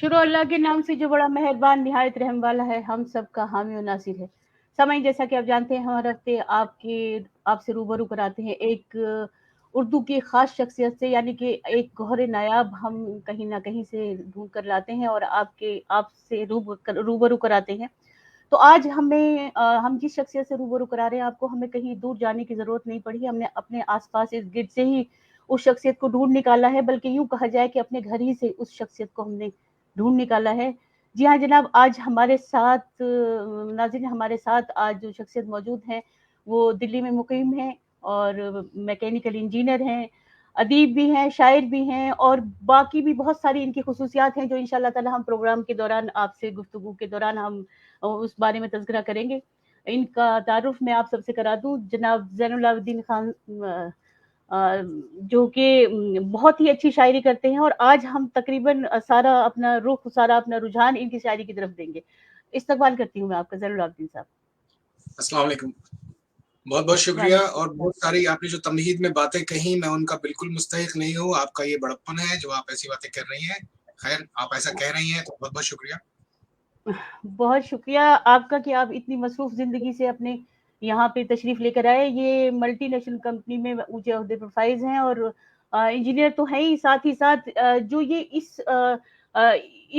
शुरू अल्लाह के नाम से जो बड़ा मेहरबान निहायत रहम वाला है, हम सबका हामी और नासिर है। सामाईन, जैसा कि आप जानते हैं, हर हफ्ते आपसे रूबरू कराते हैं एक उर्दू की ख़ास शख्सियत से, यानी कि एक गौहर नायाब हम कहीं न कहीं से ढूँढ कर लाते हैं और आपसे रूबरू कराते हैं। तो आज हम जिस शख्सियत से रूबरू करा रहे हैं आपको, हमें कहीं दूर जाने की ज़रूरत नहीं पड़ी। हमने अपने आस-पास इर्द-गिर्द से ही उस शख्सियत को ढूँढ निकाला है, बल्कि यूँ कहा जाए कि अपने घर ही से उस शख्सियत को हमने ढूँढ निकाला है। जी हाँ जनाब, आज हमारे साथ नाज़रीन, हमारे साथ आज जो शख्सियत मौजूद हैं, वो दिल्ली में मुक़ीम हैं और मैकेनिकल इंजीनियर हैं, अदीब भी हैं, शायर भी हैं और बाकी भी बहुत सारी इनकी ख़ुसूसियात हैं, जो इंशाअल्लाह ताला हम प्रोग्राम के दौरान आपसे गुफ्तगू के दौरान हम उस बारे में तज़किरा करेंगे। इनका तारुफ़ मैं आप सबसे करा दूँ, जनाब ज़ैनुल आबिदीन खान, जो कि बहुत ही अच्छी शायरी करते हैं और आज हम तकरीबन सारा अपना रुझान इनकी शायरी की तरफ देंगे। इस्तकबाल करती हूँ मैं आपका ज़ैनुल आबिदीन साहब। अस्सलाम वालेकुम। बहुत-बहुत शुक्रिया और बहुत सारी आपने जो तमहीद में बातें कही, मैं उनका बिल्कुल मुस्तहिक नहीं हूँ। आपका ये बड़प्पन है जो आप ऐसी बातें कर रही हैं। खैर, आप ऐसा कह रही हैं तो बहुत-बहुत शुक्रिया। बहुत शुक्रिया आपका कि आप इतनी मसरूफ़ ज़िंदगी से अपने यहाँ पे तशरीफ़ लेकर आए। ये मल्टीनेशनल कंपनी में ऊँचे ओहदे पर फ़ाइज़ हैं और इंजीनियर तो हैं ही, साथ ही साथ जो ये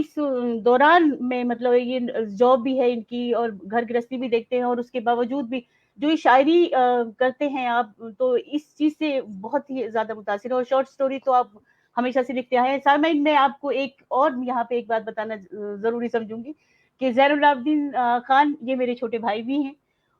इस दौरान में, मतलब ये जॉब भी है इनकी और घर गृहस्थी भी देखते हैं और उसके बावजूद भी जो ये शायरी करते हैं आप, तो इस चीज़ से बहुत ही ज़्यादा मुतासिर है और शॉर्ट स्टोरी तो आप हमेशा से लिखते आए हैं। सामईन, मैं आपको एक और यहाँ पे एक बात बताना ज़रूरी समझूँगी कि ज़ैनुल आबिदीन खान ये मेरे छोटे भाई भी हैं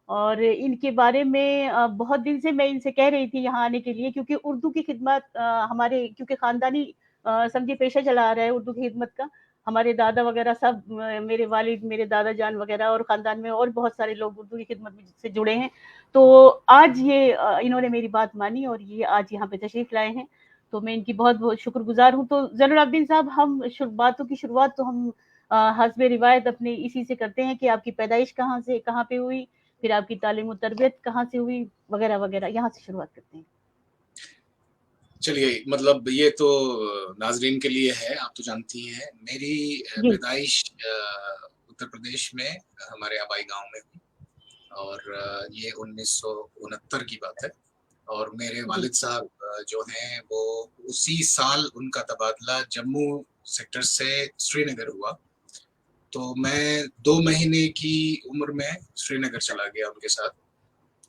और इनके बारे में बहुत दिन से मैं इनसे कह रही थी यहाँ आने के लिए, क्योंकि उर्दू की खिदमत हमारे, क्योंकि ख़ानदानी समझिए पेशा चला आ रहा है उर्दू की खिदमत का। हमारे दादा वगैरह सब, मेरे वालिद, मेरे दादा जान वगैरह और ख़ानदान में और बहुत सारे लोग उर्दू की खिदमत से जुड़े हैं। तो आज ये इन्होंने मेरी बात मानी और ये आज यहाँ पे तशरीफ़ लाए हैं, तो मैं इनकी बहुत-बहुत शुक्रगुज़ार हूँ। तो ज़ैनुल आबिदीन साहब, हम बातों की शुरुआत तो हम हस्बे रिवायत अपने इसी से करते हैं कि आपकी पैदाइश कहाँ से कहाँ पे हुई, फिर आपकी तालीम और तरबियत कहाँ से हुई, वगैरह वगैरह, यहाँ से शुरुआत करते हैं। चलिए, मतलब ये तो नाज़रीन के लिए है, आप तो जानती हैं। मेरी पैदाइश उत्तर प्रदेश में हमारे आबाई गाँव में हुई और ये 1969 की बात है और मेरे वालिद साहब जो हैं वो उसी साल उनका तबादला जम्मू सेक्टर से श्रीनगर हुआ। तो मैं 2 महीने की उम्र में श्रीनगर चला गया उनके साथ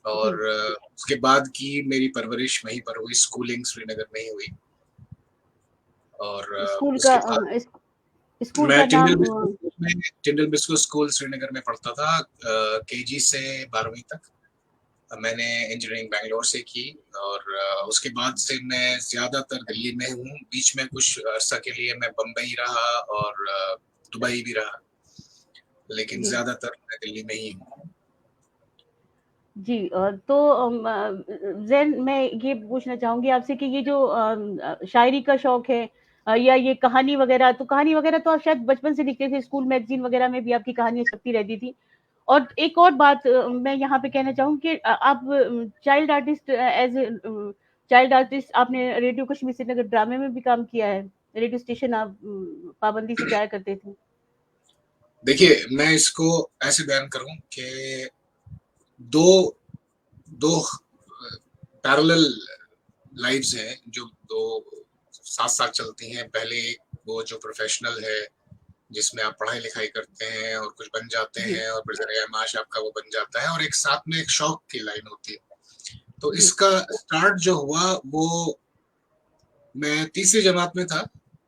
और उसके बाद की मेरी परवरिश वहीं पर हुई, स्कूलिंग श्रीनगर में ही हुई। और उसके बाद स्कूल मैं का नाम टिंडल बिस्को स्कूल श्रीनगर में पढ़ता था, केजी से 12वीं तक। मैंने इंजीनियरिंग बैंगलोर से की और उसके बाद से मैं ज़्यादातर दिल्ली में हूँ। बीच में कुछ अरसा के लिए मैं बम्बई रहा और दुबई भी रहा, लेकिन ज़्यादातर मैं दिल्ली में ही हूँ। जी, तो ज़ैन, मैं ये पूछना चाहूँगी आपसे कि ये जो शायरी का शौक है या ये कहानी वगैरह तो आप शायद बचपन से लिखते थे, स्कूल मैगज़ीन वगैरह में भी आपकी कहानियाँ छपती रहती थी। और एक और बात मैं यहाँ पे कहना चाहूँगी कि आप चाइल्ड आर्टिस्ट आपने रेडियो कश्मीर श्रीनगर ड्रामे में भी काम किया है। रेडियो स्टेशन आप पाबंदी से जाया करते थे। देखिए, मैं इसको ऐसे बयान करूँ कि दो पैरेलल लाइव्स हैं जो दो साथ-साथ चलती हैं। पहले वो जो प्रोफेशनल है, जिसमें आप पढ़ाई-लिखाई करते हैं और कुछ बन जाते हैं और फिर ज़रिया-ए-माश आपका वो बन जाता है और एक साथ में एक शौक की लाइन होती है। तो इसका स्टार्ट जो हुआ वो मैं तीसरी जमात में था,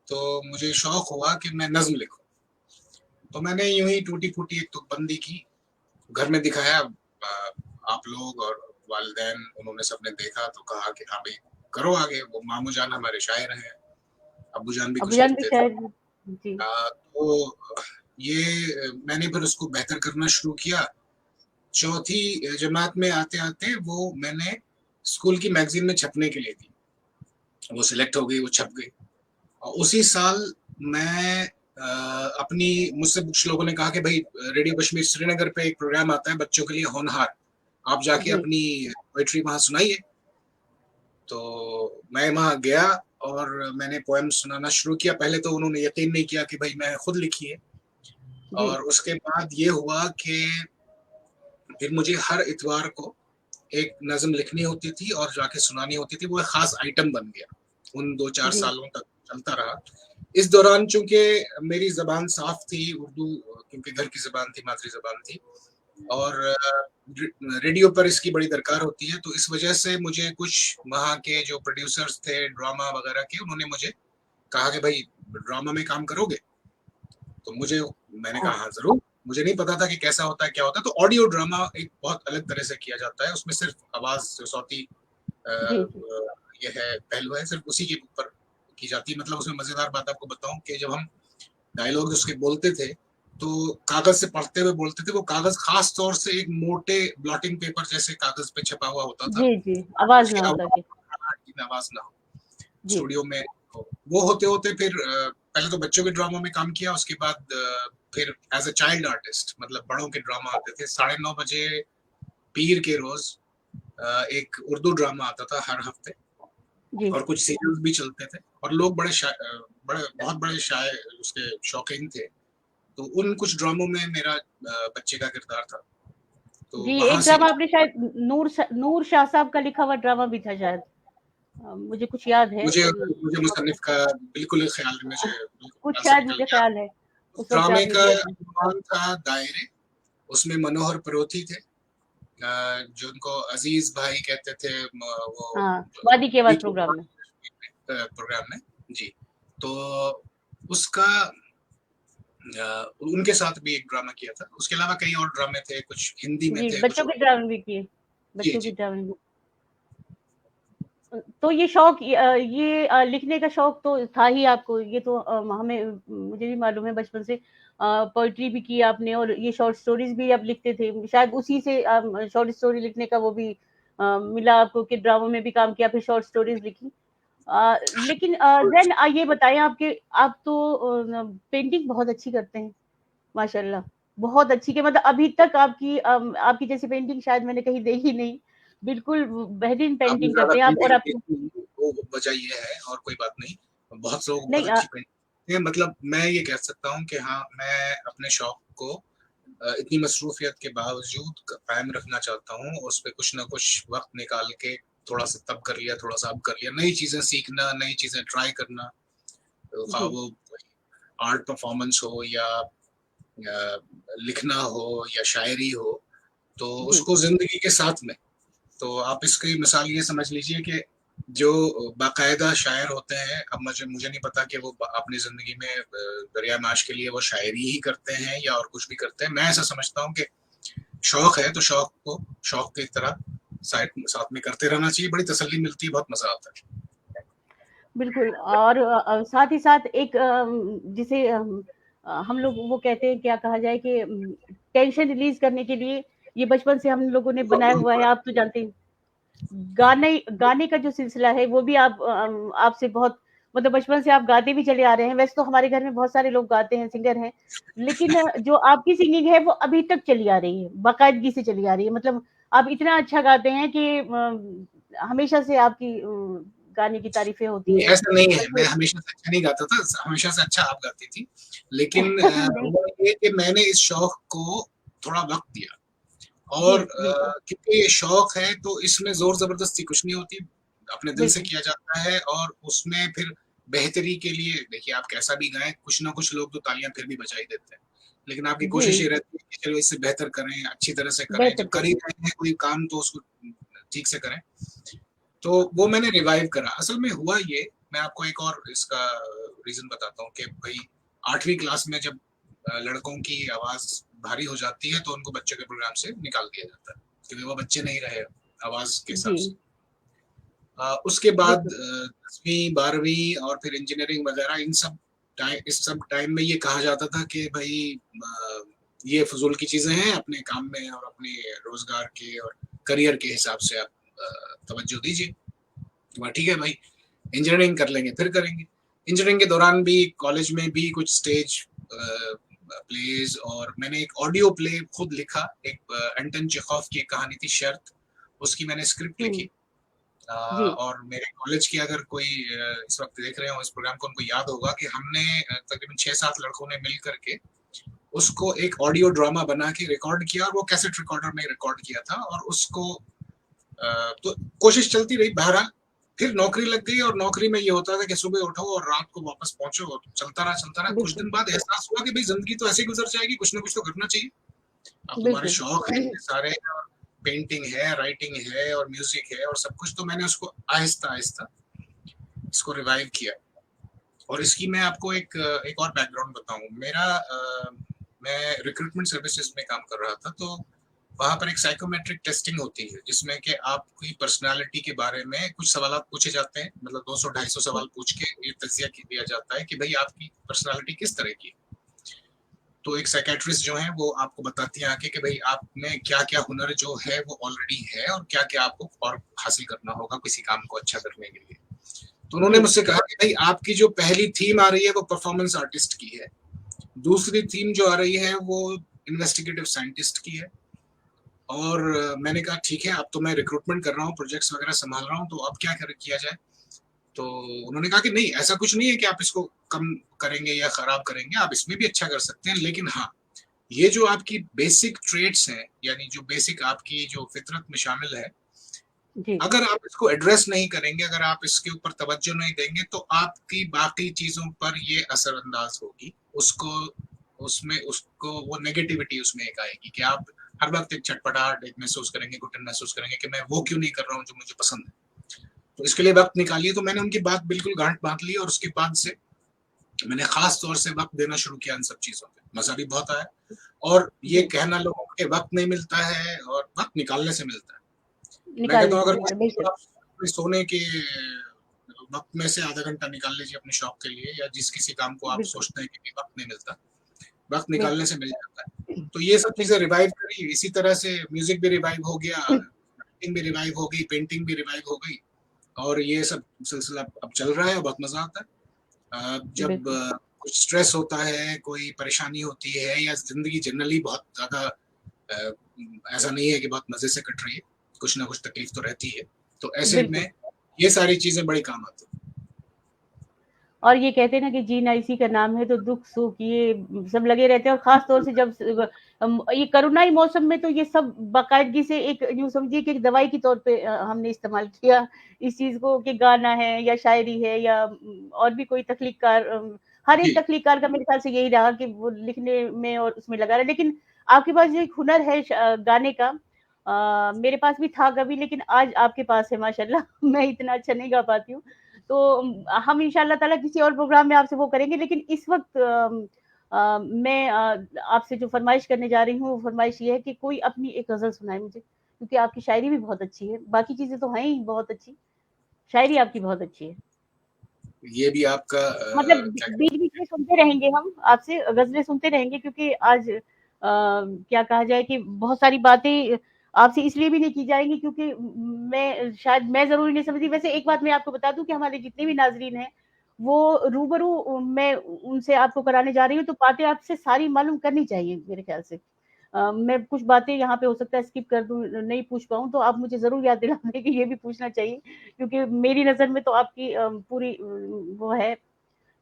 तो मुझे शौक हुआ कि मैं नज़्म लिखूँ। तो मैंने यूँ ही टूटी-फूटी एक तुकबंदी की, घर में दिखाया, आप लोग और वालिदैन उन्होंने सबने देखा तो कहा कि हाँ भाई करो आगे। वो मामू जान हमारे शायर हैं, अब्बू जान भी कुछ लिखते थे। तो ये मैंने फिर उसको बेहतर करना शुरू किया। चौथी जमात में आते-आते वो मैंने स्कूल की मैगज़ीन में छपने के लिए दी। वो सिलेक्ट हो गई, वो छप गई और उसी साल मैं मुझसे कुछ लोगों ने कहा कि भाई रेडियो कश्मीर श्रीनगर पे एक प्रोग्राम आता है बच्चों के लिए, होनहार, आप जाके अपनी पोएट्री वहाँ सुनाइए। तो मैं वहाँ गया और मैंने पोएम सुनाना शुरू किया। पहले तो उन्होंने यकीन नहीं किया कि भाई मैं खुद लिखी है, और उसके बाद ये हुआ कि फिर मुझे हर इतवार को एक नज़्म लिखनी होती थी और जाके सुनानी होती थी। वो एक खास आइटम बन गया, उन 2-4 सालों तक चलता रहा। इस दौरान चूंकि मेरी जबान साफ थी, उर्दू क्योंकि घर की जबान थी, मातृ जबान थी, और रेडियो पर इसकी बड़ी दरकार होती है, तो इस वजह से मुझे कुछ वहाँ के जो प्रोड्यूसर्स थे ड्रामा वगैरह के, उन्होंने मुझे कहा कि भाई ड्रामा में काम करोगे? तो मैंने कहा हाँ जरूर। मुझे नहीं पता था कि कैसा होता है, क्या होता है। तो ऑडियो ड्रामा एक बहुत अलग तरह से किया जाता है, उसमें सिर्फ आवाज जो सौती ये है पहलू है, सिर्फ उसी के ऊपर की जाती है। मतलब उसमें मजेदार बात आपको बताऊं कि जब हम डायलॉग उसके बोलते थे तो कागज से पढ़ते हुए बोलते थे। वो कागज खास तौर से एक मोटे ब्लॉटिंग पेपर जैसे कागज पे छपा हुआ होता था, आवाज ना होता कि आवाज ना हो स्टूडियो में। वो होते होते फिर पहले तो बच्चों के ड्रामा में काम किया, उसके बाद फिर एज अ चाइल्ड आर्टिस्ट, मतलब बड़ों के ड्रामा आते थे 9:30 बजे पीर के रोज। एक उर्दू ड्रामा आता था हर हफ्ते, और कुछ सीरियल्स भी चलते थे, और लोग बहुत बड़े शायर उसके शौकीन थे। तो उन कुछ ड्रामों में मेरा बच्चे का किरदार था। तो जी, वहां एक से ड्रामा आपने शायद नूर शाह साहब का लिखा हुआ ड्रामा भी था शायद, मुझे कुछ याद है। मुझे मुसन्निफ का बिल्कुल ख्याल नहीं, मुझे कुछ शायद मुझे ख्याल है उस वक्त ड्रामे आपने का किया था। नाम था दायरे। उसमें मनोहर परोथी थे, जो उनको अजीज भाई कहते थे, वो वादी की आवाज प्रोग्राम में जी। तो उसका उनके साथ भी एक ड्रामा किया था। उसके अलावा कई और ड्रामे थे, कुछ हिंदी में थे, बच्चों के ड्रामे भी किए, बच्चों जी। के ड्रामे भी। तो ये शौक, ये लिखने का शौक तो था ही आपको, ये तो हमें मुझे भी मालूम है बचपन से। पोइट्री भी की आपने, और ये शॉर्ट स्टोरीज भी आप लिखते थे, शायद उसी से शॉर्ट स्टोरी लिखने का वो भी मिला आपको कि ड्रामा में भी काम किया, फिर शॉर्ट स्टोरीज लिखी। लेकिन देन ये बताएं, आप तो पेंटिंग बहुत अच्छी करते हैं माशाल्लाह, बहुत अच्छी। के मतलब अभी तक आपकी जैसी पेंटिंग शायद मैंने कहीं देखी नहीं। बिल्कुल बेहतरीन पेंटिंग करते हैं आप। और आप वो वजह ये है और कोई बात नहीं। बहुत लोग बहुत नहीं अच्छी पेंटिंग, मतलब मैं ये कह सकता हूँ कि हाँ, मैं अपने शौक को इतनी मसरूफियत के बावजूद कायम रखना चाहता हूँ। उस पर कुछ ना कुछ वक्त निकाल के थोड़ा सा तब कर लिया, थोड़ा सा अब कर लिया, नई चीजें सीखना, नई चीजें ट्राई करना, वो आर्ट परफॉर्मेंस हो या लिखना हो या शायरी हो, तो उसको जिंदगी के साथ में। तो आप इसकी मिसाल ये समझ लीजिए कि जो बाकायदा शायर होते हैं, अब मुझे नहीं पता कि वो अपनी जिंदगी में दरिया माश के लिए वो शायरी ही करते हैं या और कुछ भी करते हैं। मैं ऐसा समझता हूँ कि शौक है तो शौक को शौक की तरह साथ में करते रहना चाहिए। बड़ी तसल्ली मिलती है, बहुत मजा आता है। बिल्कुल। और साथ ही साथ एक जिसे हम लोग वो कहते हैं, क्या कहा जाए कि टेंशन रिलीज करने के लिए ये बचपन से हम लोगों ने बनाया हुआ है। आप तो जानते हैं गाने गाने का जो सिलसिला है वो भी आपसे बहुत, मतलब बचपन से आप गाते भी चले आ रहे हैं। वैसे तो हमारे घर में बहुत सारे लोग गाते हैं, सिंगर हैं, लेकिन जो आपकी सिंगिंग है वो अभी तक चली आ रही है, बाकायदगी से चली आ रही है। मतलब आप इतना अच्छा गाते हैं कि हमेशा से आपकी गाने की तारीफें होती हैं। ऐसा नहीं है, मैं हमेशा से अच्छा नहीं गाता था, हमेशा से अच्छा आप गाती थी। लेकिन हुआ ये कि मैंने इस शौक को थोड़ा वक्त दिया, और क्योंकि ये शौक है तो इसमें जोर जबरदस्ती कुछ नहीं होती, अपने दिल से किया जाता है। और उसमें फिर बेहतरी के लिए, देखिए आप कैसा भी गाएं, कुछ ना कुछ लोग तो तालियां फिर भी बजा ही देते हैं, लेकिन आपकी कोशिश ये रहती है कि चलो इससे बेहतर करें, अच्छी तरह से करें। जब कर ही रहे हैं कोई काम तो उसको ठीक से करें। तो वो मैंने रिवाइव करा। असल में हुआ ये, मैं आपको एक और इसका रीजन बताता हूँ कि भाई 8वीं क्लास में जब लड़कों की आवाज भारी हो जाती है तो उनको बच्चों के प्रोग्राम से निकाल दिया जाता है, क्योंकि वो बच्चे नहीं रहे आवाज के हिसाब से। उसके बाद 10वीं 12वीं और फिर इंजीनियरिंग वगैरह, इस सब टाइम में ये कहा जाता था कि भाई ये फजूल की चीजें हैं, अपने काम में और अपने रोजगार के और करियर के हिसाब से आप तवज्जो दीजिए। ठीक है भाई, इंजीनियरिंग कर लेंगे फिर करेंगे। इंजीनियरिंग के दौरान भी कॉलेज में भी कुछ स्टेज प्लेज, और मैंने एक ऑडियो प्ले खुद लिखा। एक एंटन चेखोव की एक कहानी थी शर्त, उसकी मैंने स्क्रिप्ट लिखी। जी। और मेरे कॉलेज की अगर कोई इस वक्त देख रहे हो इस प्रोग्राम को, उनको याद होगा कि हमने तकरीबन 6-7 लड़कों ने मिल करके उसको एक ऑडियो ड्रामा बना के रिकॉर्ड किया, और वो कैसेट रिकॉर्डर में रिकॉर्ड किया था, और उसको तो कोशिश चलती रही। बहरहाल फिर नौकरी लग गई, और नौकरी में ये होता था कि सुबह उठो और रात को वापस पहुंचो, और चलता रहा। कुछ बिल्कुल, दिन बाद एहसास हुआ कि भाई जिंदगी तो ऐसे ही गुजर जाएगी, कुछ ना कुछ तो करना चाहिए। अब तुम्हारे बिल्कुल। शौक है सारे, पेंटिंग है, राइटिंग है, और म्यूजिक है, और सब कुछ। तो मैंने उसको आहिस्ता आहिस्ता इसको रिवाइव किया। और इसकी मैं आपको एक और बैकग्राउंड बताऊं। मैं रिक्रूटमेंट सर्विसेज में काम कर रहा था, तो वहां पर एक साइकोमेट्रिक टेस्टिंग होती है, जिसमें कि आपकी पर्सनालिटी के बारे में कुछ सवाल पूछे जाते हैं। मतलब 200-250 सवाल पूछ के ये तजिया दिया जाता है कि भाई आपकी पर्सनालिटी किस तरह की है। तो एक साइकेट्रिस्ट जो है वो आपको बताती है आके कि भाई आप में क्या क्या हुनर जो है वो ऑलरेडी है, और क्या क्या आपको और हासिल करना होगा किसी काम को अच्छा करने के लिए। तो उन्होंने जी। मुझसे कहा कि भाई आपकी जो पहली थीम आ रही है वो परफॉर्मेंस आर्टिस्ट की है, दूसरी थीम जो आ रही है वो इन्वेस्टिगेटिव साइंटिस्ट की है। और मैंने कहा ठीक है, अब तो मैं रिक्रूटमेंट कर रहा हूँ, प्रोजेक्ट्स वगैरह संभाल रहा हूँ, तो अब क्या किया जाए। तो उन्होंने कहा कि नहीं, ऐसा कुछ नहीं है कि आप इसको कम करेंगे या खराब करेंगे, आप इसमें भी अच्छा कर सकते हैं, लेकिन हाँ, ये जो आपकी बेसिक ट्रेड्स हैं, यानी जो बेसिक आपकी जो फितरत में शामिल है, जी। अगर आप इसको एड्रेस नहीं करेंगे, अगर आप इसके ऊपर तवज्जो नहीं देंगे, तो आपकी बाकी चीजों पर ये असरअंदाज होगी। उसको वो नेगेटिविटी उसमें एक आएगी कि आप हर वक्त एक चटपटाहट एक महसूस करेंगे, घुटन महसूस करेंगे कि मैं वो क्यों नहीं कर रहा हूँ जो मुझे पसंद है। तो इसके लिए वक्त निकालिए। तो मैंने उनकी बात बिल्कुल गांठ बांध ली, और उसके बाद से मैंने खास तौर से वक्त देना शुरू किया इन सब चीजों पे। मजा भी बहुत आया, और ये जी, कहना लोगों के वक्त नहीं मिलता है, और वक्त निकालने से मिलता है। मैं कहता निकालने हूँ से अगर मिलता है, बिल्कुल। आप सोने के वक्त में से आधा घंटा निकाल लीजिए अपने शौक के लिए, या जिस किसी काम को आप बिल्कुल, सोचते हैं कि वक्त नहीं मिलता, वक्त निकालने बिल्कुल, से मिल जाता है। तो ये सब चीजें बिल्कुल। रिवाइव करी। इसी तरह से म्यूजिक भी रिवाइव हो गया, राइटिंग भी रिवाइव हो गई, पेंटिंग भी रिवाइव हो गई, और ये सब सिलसिला अब चल रहा है, बहुत मजा आता है। जब बिल्कुल। कुछ स्ट्रेस होता है, कोई परेशानी होती है, या जिंदगी जनरली बहुत ज्यादा ऐसा नहीं है कि बहुत मजे से कट रही है, कुछ ना कुछ तकलीफ तो रहती है, तो ऐसे में बिल्कुल। ये सारी चीजें बड़ी काम आती हैं। और ये कहते हैं ना कि जीना इसी का नाम है, तो दुख सुख ये सब लगे रहते हैं, और खास तौर से जब ये कोरोनाई मौसम में तो ये सब बाकायदगी से एक यूं समझिए कि एक दवाई के तौर पे हमने इस्तेमाल किया इस चीज को, कि गाना है या शायरी है या और भी कोई तख्लीकार, हर एक जी, तख्लीकार का मेरे ख्याल से यही रहा कि वो लिखने में और उसमें लगा रहा। लेकिन आपके पास जो एक हुनर है गाने का, मेरे पास भी था कभी, लेकिन आज आपके पास है माशाल्लाह। मैं इतना अच्छा नहीं गा पाती हूँ। तो हम इंशाल्लाह ताला किसी और प्रोग्राम में आपसे वो करेंगे, लेकिन इस वक्त मैं आपसे जो फरमाइश करने जा रही हूँ, वो फरमाइश ये है कि कोई अपनी एक गजल सुनाए मुझे, क्योंकि आपकी शायरी भी बहुत अच्छी है, बाकी चीजें तो हैं ही बहुत अच्छी, शायरी आपकी बहुत अच्छी है। ये भी आपका मतलब क्या बीच बीच में सुनते रहेंगे, हम आपसे गजलें सुनते रहेंगे, क्योंकि आज क्या कहा जाए कि बहुत सारी बातें आपसे इसलिए भी नहीं की जाएंगी, क्योंकि मैं जरूरी नहीं समझती। वैसे एक बात मैं आपको बता दूं कि हमारे जितने भी नाजरीन हैं, वो रूबरू मैं उनसे आपको कराने जा रही हूँ, तो बातें आपसे सारी मालूम करनी चाहिए मेरे ख्याल से। मैं कुछ बातें यहाँ पे हो सकता है स्किप कर दूं, नहीं पूछ पाऊं, तो आप मुझे जरूर याद दिला दें कि ये भी पूछना चाहिए, क्योंकि मेरी नजर में तो आपकी पूरी वो है।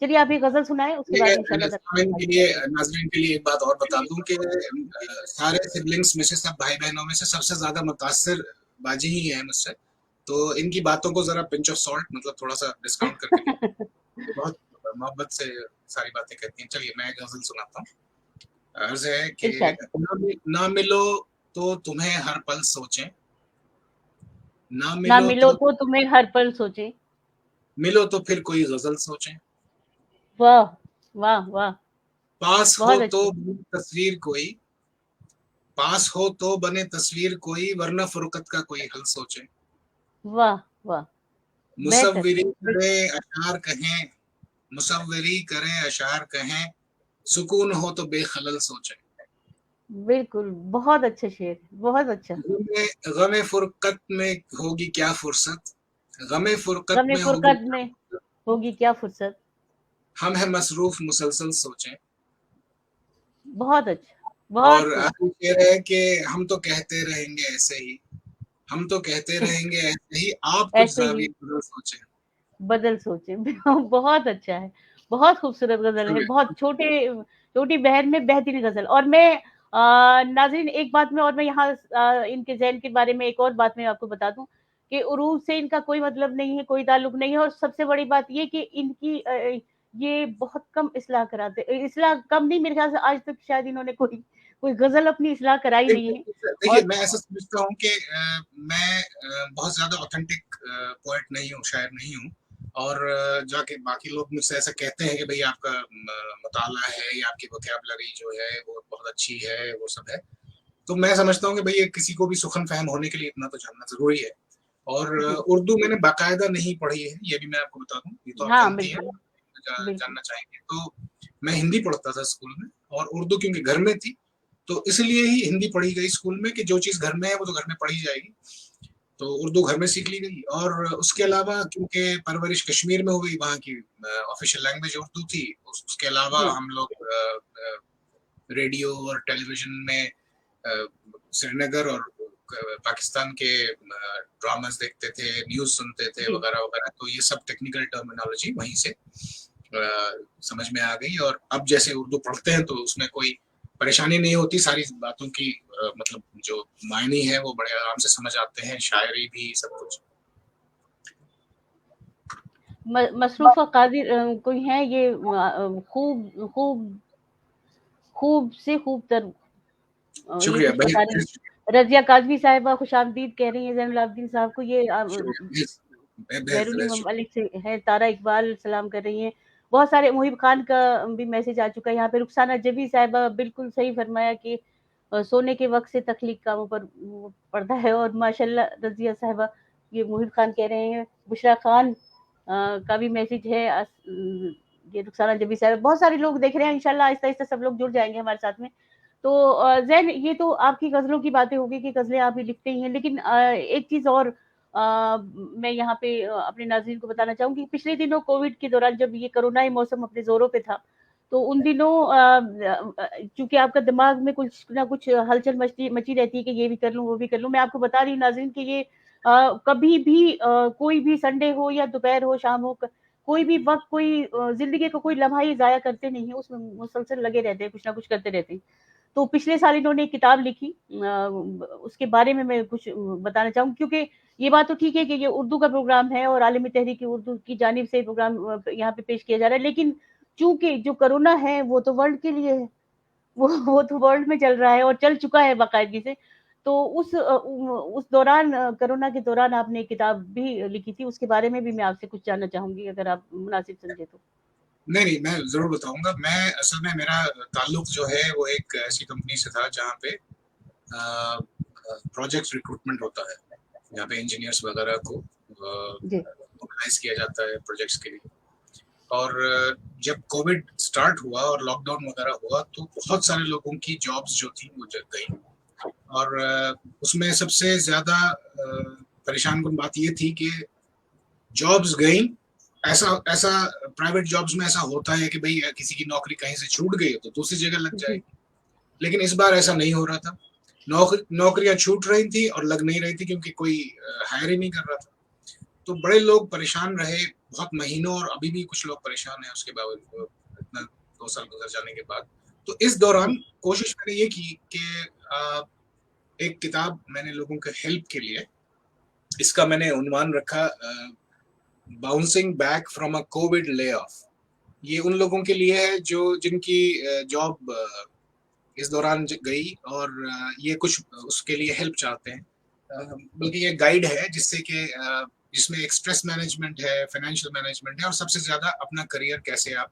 चलिए आप ये गजल सुनाएं, उसके ठीक है। बाद इंशाल्लाह ताला सामिन के आगे लिए, बढ़ेंगे। नाजरीन के लिए एक बात और बता दूं कि सारे सिबलिंग्स में से, सब भाई बहनों में से सबसे ज्यादा मुतासिर बाजी ही है मुझसे। तो इनकी बातों को जरा पिंच ऑफ सॉल्ट, मतलब थोड़ा सा डिस्काउंट करके लीजिए। ये बहुत मोहब्बत से सारी बातें कहती हैं। चलिए मैं एक गजल सुनाता हूँ। अर्ज है कि इरशाद। ना मिलो तो तुम्हें हर पल सोचें, ना ना मिलो मिलो तो तो तुम्हें हर पल सोचे। मिलो तो फिर कोई गजल सोचें, वाह, वाह, वाह। पास हो बहुत तो अच्छे। तस्वीर कोई, पास हो तो बने तस्वीर कोई, वरना फुरकत का कोई हल सोचे। वाह, वाह। बेहतर। मुसव्विरी करे अशार कहें, मुसव्विरी करे अशार कहें, सुकून हो तो बेखलल सोचे। बिल्कुल, बहुत अच्छा शेर, बहुत अच्छा। गमे गमे फुरकत में होगी क्या फुर्सत, गमे फुरकत गम में होगी फुरकत क्या में फुर्सत, होगी क्या फुर्सत। हम है मसरूफ मुसलसल सोचें। बहुत अच्छा, बहुत और खूब। आखिरी शेर है कि हम तो कहते रहेंगे ऐसे ही, हम तो कहते रहेंगे ऐसे ही, आप कुछ ऐसे ही ज़ाविया बदल सोचें। बदल सोचे। बहुत अच्छा है, बहुत खूबसूरत गज़ल है, शुक्रिया, बहुत छोटी बहर में बेहतरीन गज़ल। और मैं नाज़रीन एक बात में और मैं यहाँ इनके ज़ैन के बारे में एक और बात मैं आपको बता दूँ कि उरूज से इनका कोई मतलब नहीं है, कोई ताल्लुक नहीं है और सबसे बड़ी बात ये कि इनकी ये बहुत कम इस्लाह कराते, इस्लाह कम नहीं, मेरे ख़्याल से आज तक शायद इन्होंने कोई गज़ल अपनी इस्लाह कराई नहीं है। देखिए, और मैं ऐसा समझता हूँ कि मैं बहुत ज़्यादा ऑथेंटिक पोएट नहीं हूँ, शायर नहीं हूँ, और जाके बाकी लोग मुझसे ऐसा कहते हैं कि भई आपका मुताला है या आपकी वोकैब्युलरी जो है वो बहुत अच्छी है, वो सब है। तो मैं समझता हूँ कि भई किसी को भी सुखन फ़हम होने के लिए इतना तो जानना ज़रूरी है। और जी, उर्दू मैंने बाकायदा नहीं पढ़ी है, ये भी मैं आपको बता दूँ, ये तो आप हाँ, जानती हैं, बिल्कुल, बिल्कुल। जानना चाहेंगे। तो मैं हिंदी पढ़ता था स्कूल में, और उर्दू क्योंकि घर में थी, तो इसलिए ही हिंदी पढ़ी गई स्कूल में कि जो चीज़ घर में है वो तो घर में पढ़ी जाएगी। तो उर्दू घर में सीख ली गई, और उसके अलावा क्योंकि परवरिश कश्मीर में हुई, वहाँ की ऑफिशियल लैंग्वेज उर्दू थी। उसके अलावा जी, हम लोग रेडियो और टेलीविज़न में श्रीनगर और पाकिस्तान के ड्रामास देखते थे, न्यूज़ सुनते थे जी। वगैरह-वगैरह, तो ये सब टेक्निकल टर्मिनोलॉजी वहीं से समझ में आ गई। और अब जैसे उर्दू पढ़ते हैं तो उसमें कोई परेशानी नहीं होती, सारी बातों की मतलब जो मायने है वो बड़े आराम से समझ आते हैं, शायरी भी सब कुछ। मसरूफ़ा कादिर कोई हैं ये खूब खूब खूब से खूब तर ये शुक्रिया, कुछ बेहद बता रही बेहद हैं। रज़िया काज़मी साहिबा खुशामदीद कह रही हैं ज़ैनुल आबिदीन साहब को। ये शुक्रिया, बेहद बेहद बैरूनी बेहद शुक्रिया। ममालिक से हैं, तारा इकबाल सलाम कर रही हैं। बहुत सारे मुहिब खान का भी मैसेज आ चुका है यहाँ पे। रुखसाना जबी साहिबा बिल्कुल सही फरमाया कि सोने के वक़्त से तख्लीक कामों पर वो पर्दा है। और माशाअल्लाह रज़िया साहिबा ये मुहिब खान कह रहे हैं। बुशरा खान का भी मैसेज है। ये रुखसाना जबी साहिबा, बहुत सारे लोग देख रहे हैं, इंशाल्लाह आहिस्ता-आहिस्ता सब लोग जुड़ जाएँगे हमारे साथ में। तो ज़ैन ये तो आपकी गज़लों की बातें हो गई कि गज़लें आप भी लिखते ही हैं, लेकिन एक चीज़ और मैं यहाँ पे अपने नाज़रीन को बताना चाहूँगी। पिछले दिनों कोविड के दौरान जब ये कोरोनाई मौसम अपने ज़ोरों पे था, तो उन दिनों चूँकि आपका दिमाग में कुछ ना कुछ हलचल मचती मची रहती है कि ये भी कर लूँ, वो भी कर लूँ। मैं आपको बता रही हूँ नाज़रीन कि ये कभी भी कोई भी संडे हो या दोपहर हो, शाम हो, कोई भी वक़्त, कोई ज़िंदगी का कोई लम्हा ये ज़ाया करते नहीं हैं, उसमें मुसलसल लगे रहते हैं, कुछ ना कुछ करते रहते हैं। तो पिछले साल इन्होंने एक किताब लिखी, उसके बारे में मैं कुछ बताना चाहूँगी, क्योंकि ये बात तो ठीक है कि ये उर्दू का प्रोग्राम है और आलमी तहरीक उर्दू की जानिब से प्रोग्राम यहाँ पे पेश किया जा रहा है, लेकिन चूंकि जो कोरोना है वो तो वर्ल्ड के लिए है, वो तो वर्ल्ड में चल रहा है और चल चुका है बाकायदगी से। तो उस दौरान कोरोना के दौरान आपने एक किताब भी लिखी थी, उसके बारे में भी मैं आपसे कुछ जानना चाहूंगी अगर आप मुनासिब समझे तो। नहीं, नहीं, मैं ज़रूर बताऊँगा। मैं असल में मेरा ताल्लुक जो है वो एक ऐसी कंपनी से था जहाँ पे प्रोजेक्ट रिक्रूटमेंट होता है। यहाँ पे इंजीनियर्स वगैरह को जी, ऑर्गेनाइज़ किया जाता है प्रोजेक्ट्स के लिए। और जब कोविड स्टार्ट हुआ और लॉकडाउन वगैरह हुआ तो बहुत सारे लोगों की जॉब्स जो थी वो जग गई। और उसमें सबसे ज़्यादा परेशान कुन बात ये थी कि जॉब्स गई। ऐसा ऐसा प्राइवेट जॉब्स में ऐसा होता है कि भाई किसी की नौकरी कहीं से छूट गई तो दूसरी जगह लग जी, जाएगी। लेकिन इस बार ऐसा नहीं हो रहा था। नौकरियां छूट रही थी और लग नहीं रही थी क्योंकि कोई हायर ही नहीं कर रहा था। तो बड़े लोग परेशान रहे बहुत महीनों, और अभी भी कुछ लोग परेशान हैं उसके बावजूद, इतना 2 साल गुजर जाने के बाद। तो इस जी, दौरान कोशिश मैंने ये की कि एक किताब मैंने लोगों के हेल्प के लिए, इसका मैंने उन्वान रखा bouncing back from a Covid lay off. ये उन लोगों के लिए है जो जिनकी जॉब इस दौरान गई, और ये कुछ उसके लिए हेल्प चाहते हैं। बल्कि ये गाइड है जिससे कि जिसमें एक स्ट्रेस मैनेजमेंट है, फाइनेंशियल मैनेजमेंट है, और सबसे ज्यादा अपना करियर कैसे आप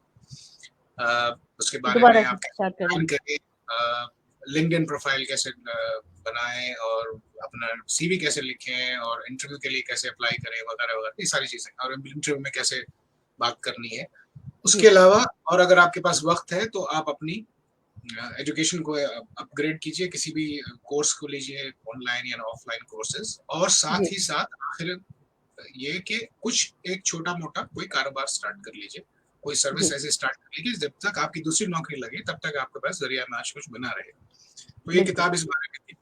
उसके बारे दोबारा में से आप स्टार्ट करें। प्लान करें, लिंक्डइन प्रोफाइल कैसे बनाएं, और अपना सीवी कैसे लिखें, और इंटरव्यू के लिए कैसे अप्लाई करें वगैरह वगैरह, ये सारी चीजें, और इंटरव्यू में कैसे बात करनी है। उसके जी, अलावा और अगर आपके पास वक्त है तो आप अपनी एजुकेशन को अपग्रेड कीजिए, किसी भी कोर्स को लीजिए, ऑनलाइन या ऑफलाइन कोर्सेज, और जी, साथ ही साथ आखिर ये कि कुछ एक छोटा मोटा कोई कारोबार स्टार्ट कर लीजिए, कोई सर्विस जी। ऐसे स्टार्ट कर लीजिए जब तक आपकी दूसरी नौकरी लगे, तब तक आपके पास जरिया माश कुछ बना रहे। तो ये बिल्कुल। किताब इस बारे में थी।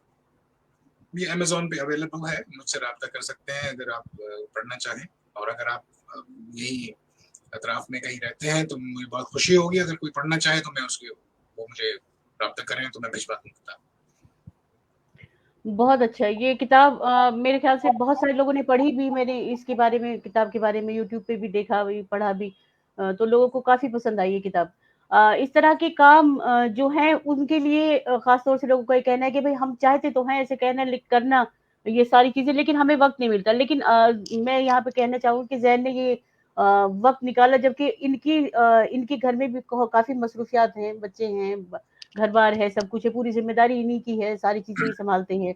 ये अमेज़न पे अवेलेबल है, मुझसे राब्ता कर सकते हैं अगर आप पढ़ना चाहें। और अगर आप यहीं अतराफ में कहीं रहते हैं तो मुझे बहुत खुशी होगी, अगर कोई पढ़ना चाहे तो मैं उसके वो मुझे राब्ता करें तो मैं भिजवा दूँ किताब। बहुत अच्छा, ये किताब मेरे ख्याल से बहुत सारे लोगों ने पढ़ी भी, मैंने इसके बारे में, किताब के बारे में यूट्यूब पे भी देखा भी, पढ़ा भी। तो लोगों को काफ़ी पसंद आई ये किताब। इस तरह के काम जो हैं उनके लिए ख़ास तौर से लोगों का ये कहना है कि भई हम चाहते तो हैं ऐसे कहना लिख करना ये सारी चीज़ें, लेकिन हमें वक़्त नहीं मिलता। लेकिन मैं यहाँ पे कहना चाहूँगी कि ज़ैन ने ये वक़्त निकाला, जबकि इनके घर में भी काफ़ी मसरूफ़ियात हैं, बच्चे हैं, घर-बार है, सब कुछ है, पूरी ज़िम्मेदारी इन्हीं की है, सारी चीज़ें ही सँभालते हैं।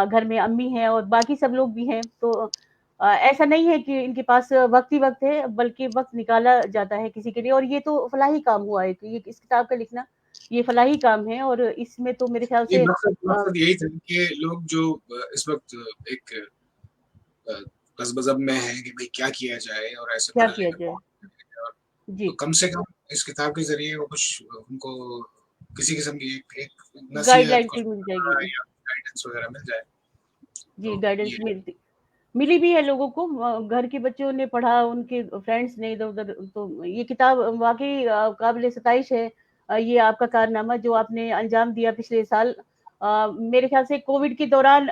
घर में अम्मी हैं और बाकी सब लोग भी हैं, तो ऐसा नहीं है कि इनके पास वक़्त ही वक़्त है, बल्कि वक़्त निकाला जाता है किसी के लिए, और ये तो फलाही काम हुआ है कि ये इस किताब का लिखना, ये फलाही काम है, और इसमें तो मेरे ख़्याल ये से मकसद यही था कि लोग जो इस वक़्त एक अ, गज़-बज़ब में हैं कि भई क्या किया जाए और ऐसे क्या मरहले किया में जाए? पहुँच गए और जी, तो कम से कम इस किताब के ज़रिए वो कुछ उनको किसी किस्म की एक एक नसीहत, गाइडलाइन कुछ सी मिल या जाएगी। गाइडेंस वग़ैरह मिल जाए। जी, तो गाइडेंस ये मिली भी है लोगों को, घर के बच्चों ने पढ़ा, उनके फ्रेंड्स ने इधर-उधर, तो ये किताब वाक़ई काबिल-ए-सताइश है। ये आपका कारनामा जो आपने अंजाम दिया पिछले साल। मेरे ख़्याल से कोविड के दौरान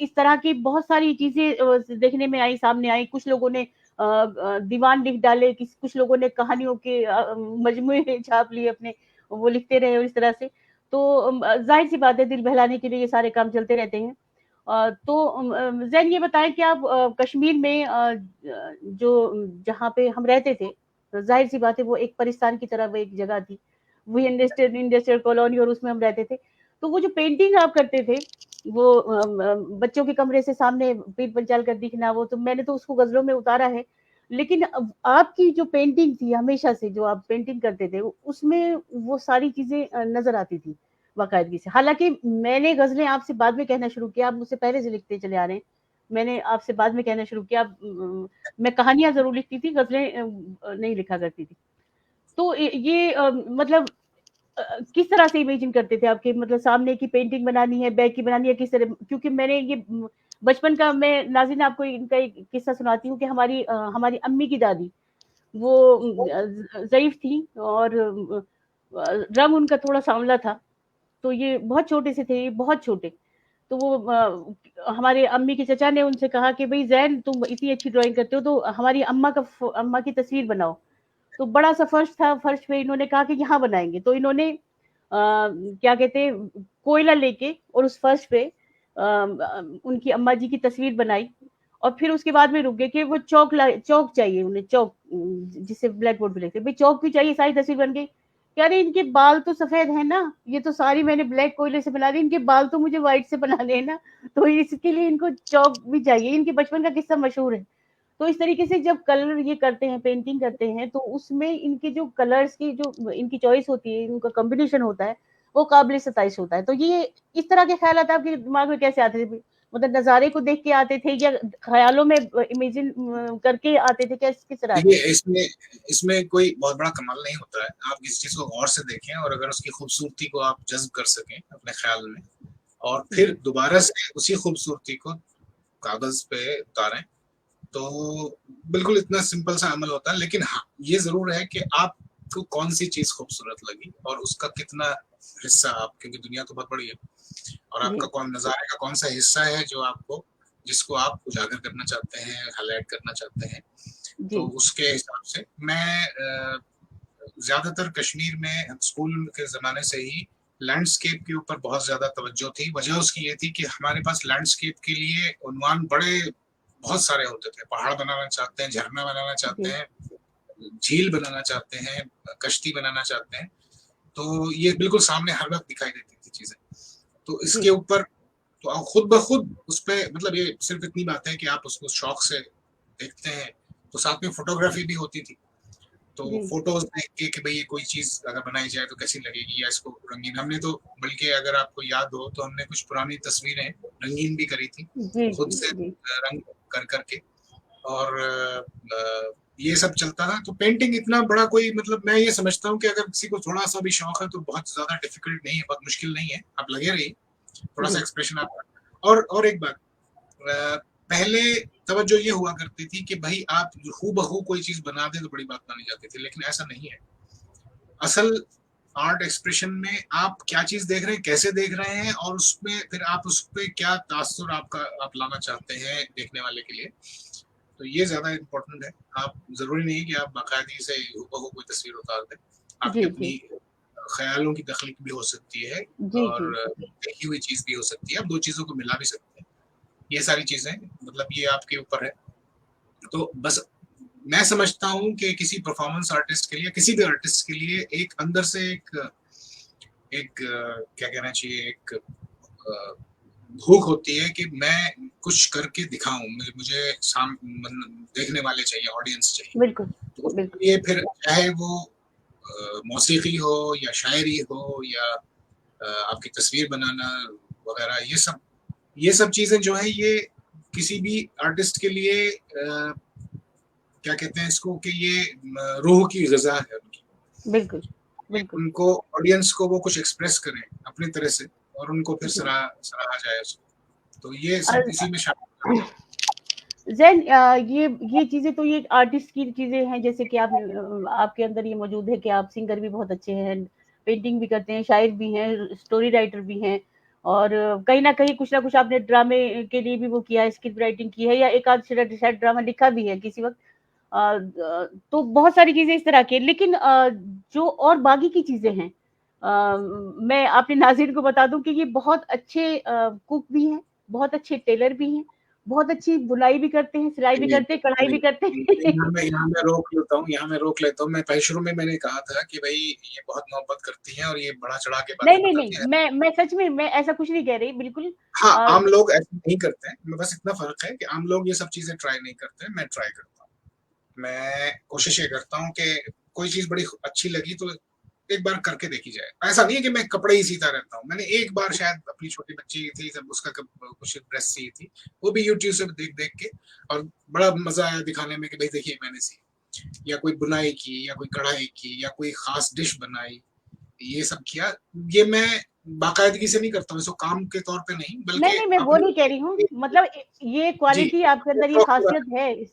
इस तरह की बहुत सारी चीज़ें देखने में आई, सामने आई। कुछ लोगों ने दीवान लिख डाले, कुछ लोगों ने कहानियों के मजमूए छाप लिए अपने, वो लिखते रहे और इस तरह से। तो ज़ाहिर-सी बात है, दिल बहलाने के लिए ये सारे काम चलते रहते हैं। तो ज़ैन ये बताएँ कि आप कश्मीर में जो जहाँ पे हम रहते थे, तो ज़ाहिर-सी बात है वो एक परिस्तान की तरह वो एक जगह थी। वो इंडस्ट्रियल इंडस्ट्रियल कॉलोनी, और उसमें हम रहते थे। तो वो जो पेंटिंग आप करते थे, वो बच्चों के कमरे से सामने पीठ पंचाल कर दिखना, वो तो मैंने तो उसको गज़लों में उतारा है। लेकिन अब आपकी जो पेंटिंग थी हमेशा से, जो आप पेंटिंग करते थे, उसमें वो सारी चीज़ें नज़र आती थी बाकायदगी से। हालाँकि मैंने गज़लें आपसे बाद में कहना शुरू किया, आप मुझसे पहले से लिखते चले आ रहे हैं। मैंने आपसे बाद में कहना शुरू किया। मैं कहानियाँ ज़रूर लिखती थी, गज़लें नहीं लिखा करती थी। तो ये मतलब किस तरह से इमेजिन करते थे आपके, मतलब सामने की पेंटिंग बनानी है, बैक की बनानी है, किस तरह? क्योंकि मैंने ये बचपन का, मैं नाज़रीन आपको इनका एक किस्सा सुनाती हूँ कि हमारी अम्मी की दादी, वो ज़ईफ़ थी, और रंग उनका थोड़ा सांवला था। तो ये बहुत छोटे से थे, ये बहुत छोटे। तो वो हमारे अम्मी के चचा ने उनसे कहा कि भई ज़ैन, तुम इतनी अच्छी ड्राइंग करते हो तो हमारी अम्मा की तस्वीर बनाओ। तो बड़ा-सा फर्श था, फर्श पे इन्होंने कहा कि यहाँ बनाएँगे। तो इन्होंने क्या कहते हैं, कोयला लेके और उस फर्श पे उनकी अम्मा जी की तस्वीर बनाई, और फिर उसके बाद में रुक गए कि वो चॉक चाहिए उन्हें, चॉक जिससे ब्लैक बोर्ड पे लिखते हैं। भई चॉक क्यों चाहिए? सारी तस्वीर बन गई। कह रहे इनके बाल तो सफ़ेद हैं ना, ये तो सारी मैंने ब्लैक कोयले से बना दी, इनके बाल तो मुझे व्हाइट से बनाने हैं ना, तो इसके लिए इनको चॉक भी चाहिए। इनके बचपन का किस्सा मशहूर है। तो इस तरीके से जब कलर ये करते हैं, पेंटिंग करते हैं, तो उसमें इनके जो कलर्स की जो इनकी चॉइस होती है, इनका कॉम्बिनेशन होता है, वो काबिल-ए-सताइश होता है। तो ये इस तरह के ख़्यालात आपके दिमाग में कैसे आते थे? मतलब नज़ारे को देख के आते थे, या ख़्यालों में इमेजिन करके आते थे? किस तरह आते देखिए, थे? इसमें इसमें कोई बहुत बड़ा कमाल नहीं होता है। आप किसी चीज़ को गौर से देखें और अगर उसकी खूबसूरती को आप जज़्ब कर सकें अपने ख़्याल में और फिर जी, दोबारा से उसी खूबसूरती को कागज़ पे उतारें, तो बिल्कुल इतना सिंपल सा अमल होता है। लेकिन हाँ, ये ज़रूर है कि आपको कौन-सी चीज़ खूबसूरत लगी और उसका कितना हिस्सा आप, क्योंकि दुनिया तो बहुत बड़ी है और आपका जी, कौन नज़ारे का कौन-सा हिस्सा है जो आपको जिसको आप उजागर करना चाहते हैं, हाइलाइट करना चाहते हैं। तो जी, उसके हिसाब से मैं ज़्यादातर कश्मीर में स्कूल के ज़माने से ही लैंडस्केप के ऊपर बहुत ज़्यादा तवज्जो थी। वजह उसकी ये थी कि हमारे पास लैंडस्केप के लिए उन्वान बहुत सारे होते थे। पहाड़ बनाना चाहते हैं, झरना बनाना चाहते जी, हैं, झील बनाना चाहते हैं, कश्ती बनाना चाहते हैं। तो ये बिल्कुल सामने हर वक़्त दिखाई देती थी चीज़ें। तो इसके जी, ऊपर तो आप खुद ब खुद उसपे, मतलब ये सिर्फ़ इतनी बात है कि आप उसको शौक से देखते हैं, तो साथ में फ़ोटोग्राफ़ी भी होती थी। तो जी, फ़ोटोज़ देख के कि भई ये कोई चीज़ अगर बनाई जाए तो कैसी लगेगी या इसको रंगीन, हमने तो बल्कि अगर आपको याद हो तो हमने कुछ पुरानी तस्वीरें रंगीन भी करी थी, जी, खुद जी, से जी, रंग कर के। और ये सब चलता था। तो पेंटिंग इतना बड़ा कोई, मतलब मैं ये समझता हूँ कि अगर किसी को थोड़ा-सा भी शौक है तो बहुत ज़्यादा डिफ़िकल्ट नहीं है, बहुत मुश्किल नहीं है। आप लगे रहिए, थोड़ा-सा जी। एक्सप्रेशन आपका और एक बात, पहले तवज्जो ये हुआ करती थी कि भाई आप हूबहू कोई चीज बना दे तो बड़ी बात मानी जाती थी, लेकिन ऐसा नहीं है। असल आर्ट एक्सप्रेशन में आप क्या चीज देख रहे हैं, कैसे देख रहे हैं, और उसमें फिर आप उस पर क्या तासुर आप लाना चाहते हैं देखने वाले के लिए, तो ये ज्यादा इम्पोर्टेंट है। आप जरूरी नहीं कि आप बाकायदगी से हूबहू कोई तस्वीर उतार दें, आपकी जी, अपनी जी। ख्यालों की तख्लीक भी हो सकती है जी, और जी। देखी हुई चीज भी हो सकती है, आप दो चीजों को मिला भी सकते हैं। ये सारी चीजें मतलब ये आपके ऊपर है। तो बस मैं समझता हूँ कि किसी परफॉर्मेंस आर्टिस्ट के लिए, किसी भी आर्टिस्ट के लिए एक अंदर से एक क्या कहना चाहिए, एक भूख होती है कि मैं कुछ करके दिखाऊं, मुझे देखने वाले चाहिए, ऑडियंस चाहिए। बिल्कुल, तो बिल्कुल। उसके लिए फिर चाहे वो मौसीकी हो या शायरी हो या आपकी तस्वीर बनाना वगैरह, ये सब चीजें जो है ये किसी भी आर्टिस्ट के लिए क्या कहते हैं इसको, कि ये रूह की ग़िज़ा है उनकी। बिल्कुल, बिल्कुल। उनको ऑडियंस को वो कुछ एक्सप्रेस करें अपनी तरह से और उनको फिर जी। सराहा जाए उसको। तो ये अ, सब इसी में शामिल है। ज़ैन ये चीज़ें तो ये आर्टिस्ट की चीज़ें हैं, जैसे कि आपके अंदर ये मौजूद है कि आप सिंगर भी बहुत अच्छे हैं, पेंटिंग भी करते हैं, शायर भी हैं, स्टोरी राइटर भी हैं और कहीं न कहीं कुछ न कुछ आपने ड्रामे के लिए भी वो किया है, स्क्रिप्ट राइटिंग की है या एक आध शायद ड्रामा लिखा भी है किसी वक़्त। तो बहुत सारी चीज़ें इस तरह की हैं, लेकिन जो और बाकी की चीज़ें हैं, मैं अपने नाज़रीन को बता दूँ कि ये बहुत अच्छे कुक भी हैं, बहुत अच्छे टेलर भी हैं, बहुत अच्छी बुनाई भी करते हैं, सिलाई भी करते हैं, कढ़ाई भी करते हैं। यहाँ मैं रोक लेता हूँ, यहाँ मैं रोक लेता हूँ। मैं पहले शुरू में मैंने कहा था कि भई ये बहुत मोहब्बत करती हैं और ये बढ़ा चढ़ा के बातें नहीं, नहीं, बताती नहीं, हैं। मैं सच में मैं ऐसा कुछ नहीं कह रही, बिल्कुल। हाँ, अ, आम लोग ऐसे नहीं करते हैं। बस इतना फ़र्क है कि आम लोग ये सब चीज़ें ट्राई नहीं करते हैं, मैं ट्राई करता हूँ। मैं कोशिश ये करता हूँ कि कोई चीज़ बड़ी अच्छी लगी तो एक बार करके देखी जाए। ऐसा नहीं है कि मैं कपड़े ही सीता रहता हूँ। मैंने एक बार शायद अपनी छोटी बच्ची थी जब उसका कुछ ड्रेस सी थी, वो भी यूट्यूब से देख-देख के, और बड़ा मज़ा आया दिखाने में कि भई देखिए मैंने सी। या कोई बुनाई की या कोई कढ़ाई की या कोई ख़ास डिश बनाई, ये सब किया। ये मैं बाकायदगी से नहीं करता हूँ, इसको काम के तौर पे नहीं, नहीं, बल्कि नहीं, मैं वो अपने नहीं कह रही हूँ, मतलब ये जी, क्वालिटी आपके अपने अंदर, ये शौक पूरा ख़ासियत है इस।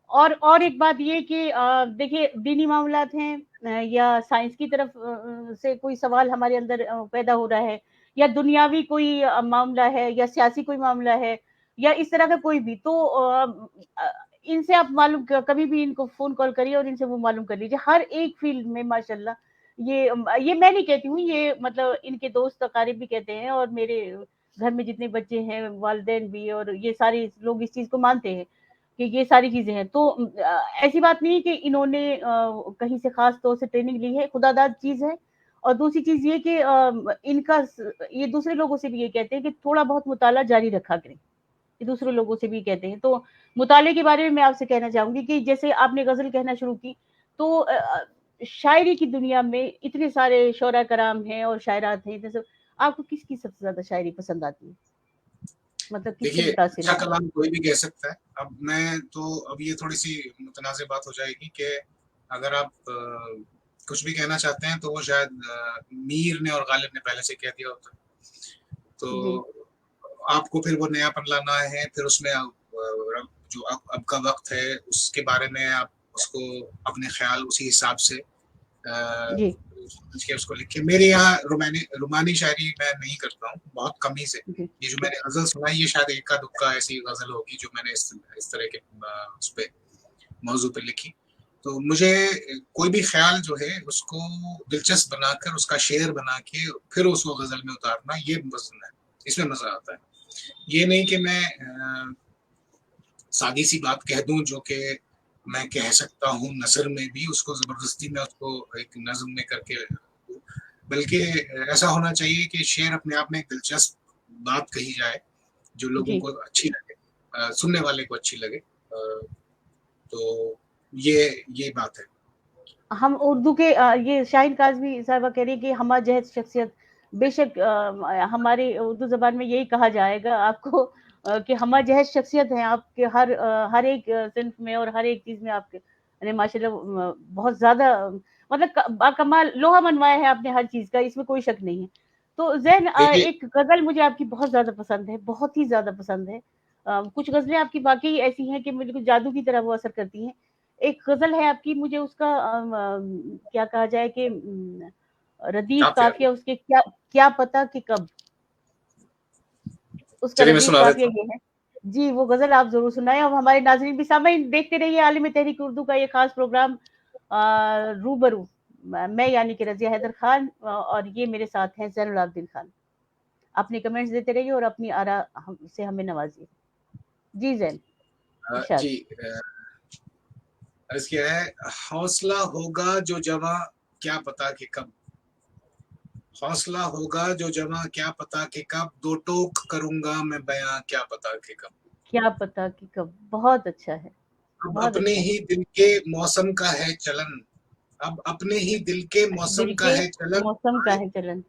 और एक बात ये कि देखिए दीनी मामलात हैं, या साइंस की तरफ से कोई सवाल हमारे अंदर पैदा हो रहा है, या दुनियावी कोई मामला है या सियासी कोई मामला है या इस तरह का कोई भी, तो इनसे आप मालूम कभी भी इनको फ़ोन कॉल करिए और इनसे वो मालूम कर लीजिए। हर एक फ़ील्ड में माशाल्लाह, ये मैं नहीं कहती हूँ, ये मतलब इनके दोस्त अकारिब भी कहते हैं और मेरे घर में जितने बच्चे हैं, वालिदैन भी, और ये सारे लोग इस चीज़ को मानते हैं कि ये सारी चीज़ें हैं। तो ऐसी बात नहीं है कि इन्होंने कहीं से ख़ास तौर से ट्रेनिंग ली है, खुदादाद चीज़ है। और दूसरी चीज़ ये कि ये दूसरे लोगों से भी ये कहते हैं कि थोड़ा बहुत मुताला जारी रखा करें। ये दूसरे लोगों से भी कहते हैं। तो मुताले के बारे में मैं आपसे कहना चाहूँगी कि जैसे आपने ग़ज़ल कहना शुरू की, तो शायरी की दुनिया में इतने सारे शोरा कराम हैं और शायरात हैं, जैसे आपको किसकी सबसे ज़्यादा शायरी पसंद आती है? मतलब किससे देखिए, मुतासिर अच्छा हैं आप? कलाम कोई भी कह सकता है। अब ये थोड़ी-सी मुतनाज़िर बात हो जाएगी कि अगर आप कुछ भी कहना चाहते हैं तो वो शायद मीर ने और गालिब ने पहले से कह दिया होता है। जी, तो आपको फिर वो नयापन लाना है, फिर उसमें जो अब का वक़्त है उसके बारे में आप उसको अपने ख़्याल उसी हिसाब से जी, समझ के उसको लिखिए। मेरे यहाँ रुमानी शायरी मैं नहीं करता हूँ, बहुत कम ही से। जी। ये जो मैंने ग़ज़ल सुनाई ये शायद इक्का-दुक्का ऐसी ग़ज़ल होगी जो मैंने इस तरह के उस पे मौज़ू पे लिखी। तो मुझे कोई भी ख़्याल जो है उसको दिलचस्प बनाकर उसका शेर बना के फिर उसको ग़ज़ल में उतारना, ये पसंद है, इसमें मज़ा आता है। ये नहीं कि मैं सादी-सी बात कह दूँ जो कि मैं कह सकता हूँ नज़र में भी, उसको ज़बरदस्ती मैं उसको एक नज़्म में करके दूँ। बल्कि ऐसा होना चाहिए कि शेर अपने आप में एक दिलचस्प बात कही जाए, जो लोगों जी। को अच्छी लगे, सुनने वाले को अच्छी लगे। तो ये बात है। हम उर्दू के ये शाहीन काज़मी साहिबा कह रही हैं कि हमा जहत शख्सियत, बेशक हमारी उर्दू ज़बान में यही कहा जाएगा आपको, कि हमा जहत शख्सियत हैं आपके हर एक सिन्फ़ में और हर एक चीज़ में आपके यानी माशाल्लाह बहुत ज़्यादा मतलब बाकमाल लोहा मनवाया है आपने हर चीज़ का, इसमें कोई शक नहीं है। तो ज़ैन देखिए एक गज़ल मुझे आपकी बहुत ज़्यादा पसंद है, बहुत ही ज़्यादा पसंद है। कुछ गज़लें आपकी वाक़ई ऐसी हैं कि मुझे कुछ जादू की तरह वो असर करती हैं। एक गज़ल है आपकी, मुझे उसका क्या कहा जाए कि रदीफ़ काफिया, काफ़िया उसके क्या क्या पता कि कब, उसका चलिए मैं रदीफ़ सुना काफ़िया देता हूँ। ये है। जी, वो गज़ल आप ज़रूर सुनाएँ और हमारे नाज़रीन भी सामईन देखते रहिए आलिम तहरीक उर्दू का ये ख़ास प्रोग्राम रूबरू। मैं यानी कि रज़िया हैदर खान और ये मेरे साथ हैं ज़ैनुल आबिदीन खान। अपने कमेंट्स देते रहिए और अपनी आरा हम से हमें नवाज़िए। जी ज़ैन, इरशाद। जी अर्ज़ किया है, हौसला होगा जो जवां क्या पता कि कब, हौसला होगा जो जवां क्या पता कि कब, दो टोक करूँगा मैं बयाँ क्या पता कि कब। क्या पता कि कब, बहुत अच्छा है, अब बहुत अपने अच्छा है। ही दिल के मौसम का है चलन, अब अपने ही दिल के मौसम दिल का के है चलन, मौसम का आई है चलन,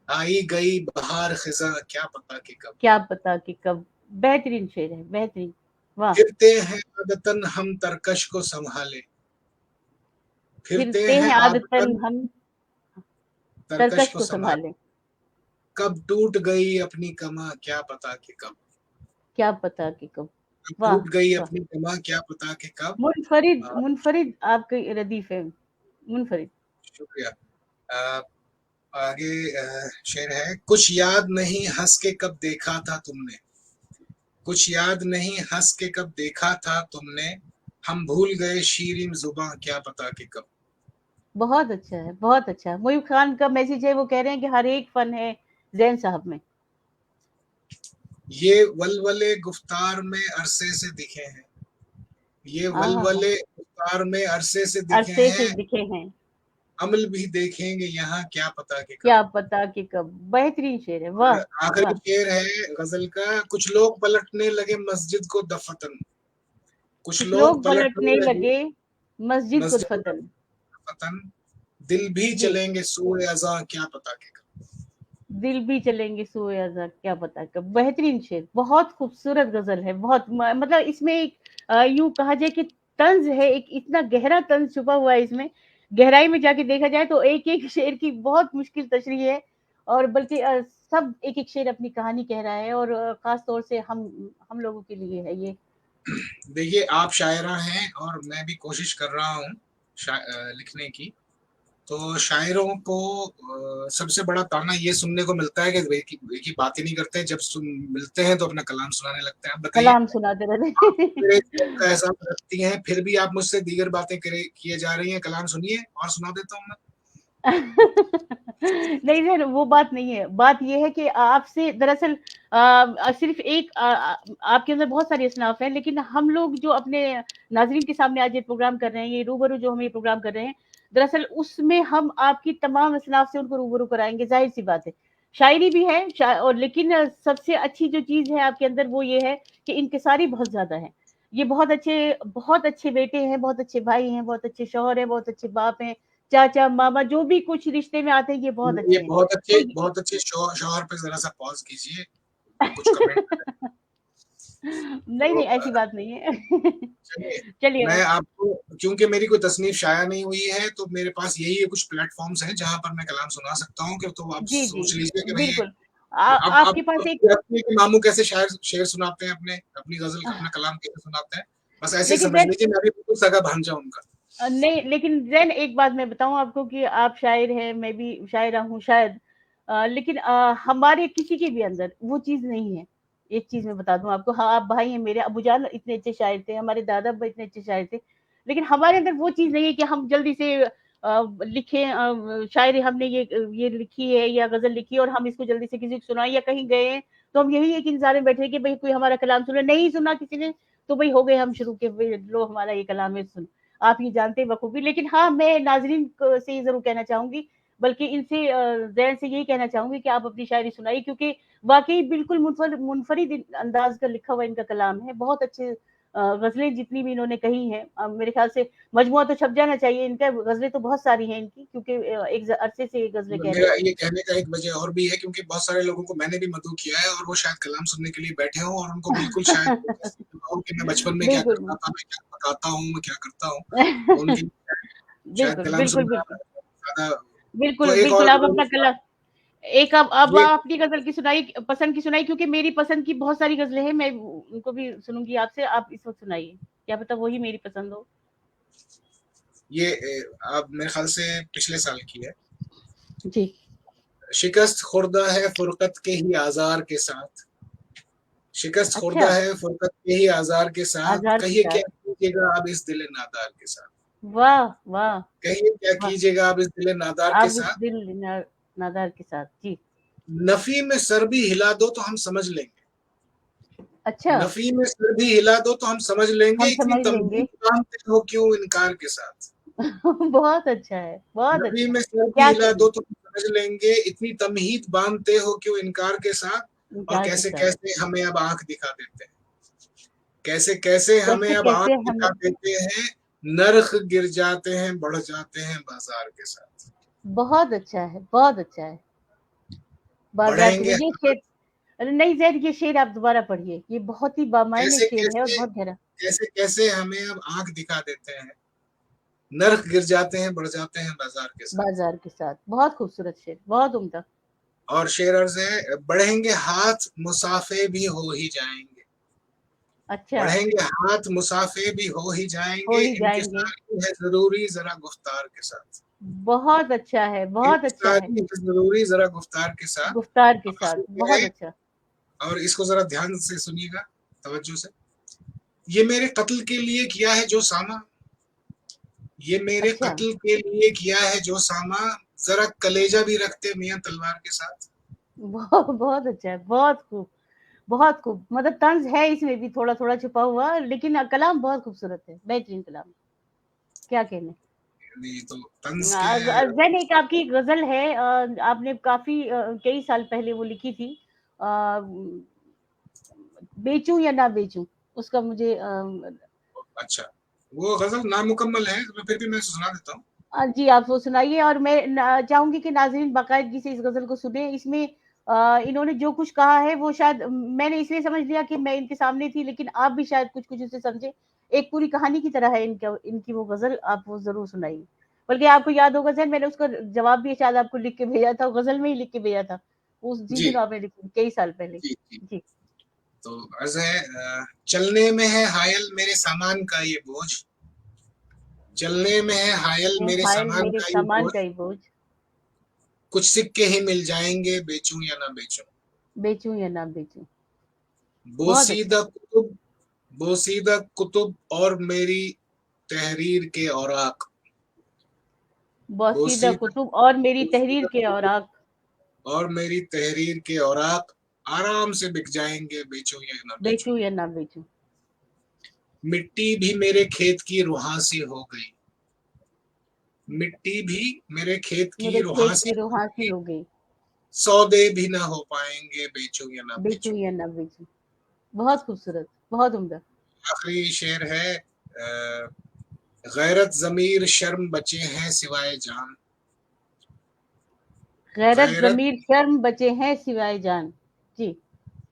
आई गई बहार ख़िज़ां क्या पता कि कब। क्या पता कि कब, बेहतरीन शेर है, बेहतरीन, वाह! फिरते हैं आदतन हम तरकश को सँभाले, फिरते फिरते हैं हैं आदतन आदतन हम तरकश तरकश को को सँभाले, सँभालें, कब टूट गई अपनी कमां क्या पता कि कब, क्या पता कि कब, कब वाह! टूट गई वाह! अपनी कमां क्या पता कि कब। मुनफ़रिद अ, मुनफ़रिद आपकी रदीफ़ है, मुनफ़रिद। शुक्रिया। अ, आगे शेर है, कुछ याद नहीं हँस के कब देखा था तुमने, कुछ याद नहीं हँस के कब देखा था तुमने, हम भूल गए शीरीन ज़ुबां क्या पता कि कब। बहुत अच्छा है, बहुत अच्छा। मुईब खान का मैसेज है, वो कह रहे हैं कि हर एक फ़न है ज़ैन साहब में। ये वलवले गुफ्तार में अरसे से दिखे हैं, ये आहाहा! वलवले गुफ्तार में अरसे से दिखे अरसे से हैं, दिखे हैं, अमल भी देखेंगे यहाँ क्या पता कि कब। क्या पता कि कब। बेहतरीन शेर है, और वाह! आखिरी वाह! शेर है गजल का, कुछ लोग पलटने लगे मस्जिद को दफतन, कुछ कुछ लोग लोग पलटने पलटने लगे लगे मस्जिद को मस्जिद को फतन। दफतन, दिल भी जी, चलेंगे सूए अज़ां क्या पता कि कब। दिल भी चलेंगे सोए अज़ां क्या पता कब। बेहतरीन शेर, बहुत खूबसूरत गज़ल है, बहुत मतलब इसमें एक यूँ कहा जाए कि तंज़ है, एक इतना गहरा तंज़ छुपा हुआ है इसमें। गहराई में जाके देखा जाए तो एक-एक शेर की बहुत मुश्किल तशरीह है और बल्कि सब एक-एक शेर अपनी कहानी कह रहा है और ख़ास तौर से हम लोगों के लिए है ये। देखिए आप शायरा हैं और मैं भी कोशिश कर रहा हूँ लिखने की, तो शायरों को सबसे बड़ा ताना ये सुनने को मिलता है कि वे की बात ही नहीं करते, जब सुन मिलते हैं तो अपना कलाम सुनाने लगते हैं। आप बताइए, कलाम सुनाते आप रहते मेरे शौक का एहसास रखती हैं, फिर भी आप मुझसे दीगर बातें किए जा रही हैं, कलाम सुनिए और सुना देता हूँ मैं। नहीं सर वो बात नहीं है। बात ये है कि आपसे दरअसल सिर्फ़ एक आपके अंदर बहुत सारी असनाफ़ हैं, लेकिन हम लोग जो अपने नाज़रीन के सामने आज ये प्रोग्राम कर रहे हैं, ये रूबरू जो हम ये प्रोग्राम कर रहे हैं, दरअसल उसमें हम आपकी तमाम असनाफ़ से उनको रूबरू कराएँगे, ज़ाहिर-सी बात है। शायरी भी है और लेकिन सबसे अच्छी जो चीज़ है आपके अंदर वो ये है कि इंकिसारी बहुत ज़्यादा है। ये बहुत अच्छे बेटे हैं, बहुत अच्छे भाई हैं, बहुत अच्छे शौहर हैं, बहुत अच्छे बाप हैं, चाचा, मामा जो भी कुछ रिश्ते में आते हैं ये बहुत ये अच्छे हैं। तो ये बहुत अच्छे शौहर पे ज़रा-सा पॉज़ कीजिए, कुछ कमेंट नहीं, तो नहीं ऐसी बात नहीं है। चलिए, चलिए मैं आपको, क्योंकि मेरी कोई तसनीफ़ शाया नहीं हुई है, तो मेरे पास यही है कुछ प्लेटफ़ॉर्म्स हैं, जहाँ पर मैं कलाम सुना सकता हूँ, कि तो आप जी, जी, सोच लीजिए कि भई बिल्कुल। अब आपके पास एक ये रखिए कि मामू कैसे शेर सुनाते हैं अपनी ग़ज़ल अपना कलाम कैसे सुनाते हैं, बस ऐसे ही लेकिन समझ ज़ैन लीजिए मैं भी बिल्कुल सगा भांजा उनका। नहीं लेकिन ज़ैन एक बात मैं बताऊँ आपको कि आप शायर हैं, मैं भी शायरा हूँ शायद लेकिन हमारे किसी के भी अंदर वो चीज़ नहीं है। एक चीज़ मैं बता दूँ आपको हाँ, आप भाई हैं मेरे, अबूजान इतने अच्छे शायर थे, हमारे दादा अब्बा इतने अच्छे शायर थे। लेकिन हमारे अंदर वो चीज़ नहीं है कि हम जल्दी से लिखें शायरी हमने ये लिखी है या ग़ज़ल लिखी है और हम इसको जल्दी से किसी को सुनाएँ या कहीं गए हैं, तो हम यही एक इंतज़ार में बैठे हैं कि भई कोई हमारा कलाम सुने, नहीं सुना किसी ने, तो भई हो गए हम शुरू कि भई लो हमारा ये कलाम है सुनो। आप ये जानते हैं बखूबी। लेकिन हाँ, मैं नाज़रीन क से ये ज़रूर कहना चाहूँगी, बल्कि इनसे ज़ैन से यही कहना चाहूँगी कि आप अपनी शायरी सुनाइए क्योंकि वाक़ई बिल्कुल मुनफ़रिद अंदाज़ का लिखा हुआ इनका कलाम है। बहुत अच्छे ग़ज़लें जितनी भी इन्होंने कही हैं मेरे ख़्याल से मजमूआ तो छप जाना चाहिए इनका, ग़ज़लें तो बहुत सारी हैं इनकी क्योंकि एक अरसे से ये ग़ज़लें कह रहे मेरा हैं। ये कहने का एक वजह और भी है, क्योंकि बहुत सारे लोगों को मैंने भी मदऊ किया है और वो शायद कलाम सुनने के लिए बैठे हों और उनको बिल्कुल शायद हो कि मैं बचपन में क्या करता बिल्कुल। था, मैं क्या पकाता हूँ, मैं क्या करता हूँ, तो उनकी शायद बिल्कुल, कलाम बिल्कुल, सुनना बिल्कुल। ज़्यादा। तो बिल्कुल, एक बिल्कुल और आप अपना कला एक अब ये आप अपनी गजल की सुनाई, पसंद की सुनाई, क्योंकि मेरी पसंद की बहुत सारी गजलें हैं, मैं उनको भी सुनूंगी आपसे। आप इस वक्त सुनाइए, क्या पता वही मेरी पसंद हो। ये अब मेरे ख्याल से पिछले साल की है। जी। शिकस्त खुर्दा है फुरकत के ही आजार के साथ, शिकस्त अच्छा। खुर्दा है फुरकत के ही आजार के साथ, आज़ार के कहिए साथ। क्या कीजिएगा अब इस दिल नादार के साथ, वाह वाह। कहिए क्या वाह। कीजिएगा अब इस दिल नादार के आप इस साथ, दिल नादार के साथ। जी। नफी में सर भी हिला दो तो हम समझ लेंगे, अच्छा। नफी में सर भी हिला दो तो हम समझ लेंगे, हम इतनी समझ लेंगे। तमहीद मानते हो क्यों इनकार के साथ, बहुत अच्छा है, बहुत नफी अच्छा। में सर भी क्या हिला कहने। दो तो हम समझ लेंगे, इतनी तमहीद बांधते हो क्यों इनकार के साथ, और इनकार के कैसे साथ। कैसे हमें अब आंख दिखा देते हैं, कैसे कैसे हमें कैसे अब आंख कैसे हमें। दिखा देते हैं, नर्ख गिर जाते हैं बढ़ जाते हैं बाजार के साथ, बहुत अच्छा है, बहुत अच्छा है। बाजार के बढ़ेंगे साथ ये शेर। अरे नहीं जैद, ये शेर आप दोबारा पढ़िए, ये बहुत ही बामायने कैसे शेर है और कैसे, बहुत गहरा। कैसे कैसे हमें अब आंख दिखा देते हैं, नर्क गिर जाते हैं बढ़ जाते हैं बाजार के साथ, बाजार के साथ, बहुत खूबसूरत शेर, बहुत उम्दा। और शेर अर्ज है, बढ़ेंगे हाथ मुसाफे भी हो ही जाएंगे, अच्छा। बढ़ेंगे हाथ मुसाफे भी हो ही हो जाएंगे, ही जाएंगे। इंकिसारी है जरूरी जरा गुफ्तार के साथ, बहुत अच्छा है, बहुत अच्छा है। इंकिसारी है जरूरी जरा गुफ्तार के साथ। गुफ्तार के और साथ, आखिर बहुत है, अच्छा। और इसको जरा ध्यान से सुनिएगा, तवज्जो से, ये मेरे कत्ल के लिए किया है जो सामा, ये मेरे अच्छा। कत्ल के लिए किया है जो सामा, जरा कलेजा भी रखते मियां तलवार के साथ, बहुत बहुत अच्छा है, बहुत खूब। बहुत खूब, मतलब तंज है इसमें भी थोड़ा थोड़ा छुपा हुआ, लेकिन कलाम बहुत खूबसूरत है, बेहतरीन कलाम। क्या कहने। ये तो तंज के। जैन एक आपकी गजल है, आपने काफी कई साल पहले वो लिखी थी। अ, बेचूं या ना बेचूं, उसका मुझे अच्छा, वो गजल नामुकम्मल है, तो फिर भी मैं सुना देता हूँ। जी आप वो सुनाइए, और मैं चाहूंगी कि नाजरीन बाकायदगी से इस गजल को सुने। इसमें इन्होंने जो कुछ कहा है वो शायद मैंने इसलिए समझ लिया कि मैं इनके सामने थी, लेकिन आप भी शायद कुछ कुछ उसे समझे। एक पूरी कहानी की तरह है इनका, इनकी वो गजल, आप वो जरूर सुनाइए। बल्कि आपको याद होगा सर, मैंने उसका जवाब भी शायद आपको लिख के भेजा था, गजल में ही लिख के भेजा था, उस जिन जी दिनों आपने लिखी कई साल पहले। जी जी। जी। तो अर्ज है, चलने में है हायल मेरे सामान का ये बोझ, चलने में है हायल मेरे हायल सामान मेरे का ये सामान बोझ, का ही बोझ, कुछ सिक्के ही मिल जाएंगे बेचूं या ना बेचूं, बेचूं या ना बेचूं। बहुत अच्छा। बोसीदा कुतुब, बोसीदा कुतुब और मेरी तहरीर के औराक, बोसीदा बोसीदा, कुतुब और मेरी तहरीर बोसीदा के कुतुब औराक। और मेरी तहरीर के औराक, आराम से बिक जाएंगे बेचूं या ना बेचूं, बेचूं या ना बेचूं। मिट्टी भी मेरे खेत की रुहां सी हो गई, मिट्टी भी मेरे खेत की मेरे रुहां खेत सी की हो रुहासी गई, हो गई। सौदे भी ना हो पाएंगे बेचूं या ना बेचूं बेचूं। या ना बेचूं। बहुत खूबसूरत, बहुत उम्दा। आखिरी शेर है, गैरत जमीर शर्म बचे हैं सिवाय जान, गैरत गैरत जमीर शर्म बचे हैं सिवाय जान। जी।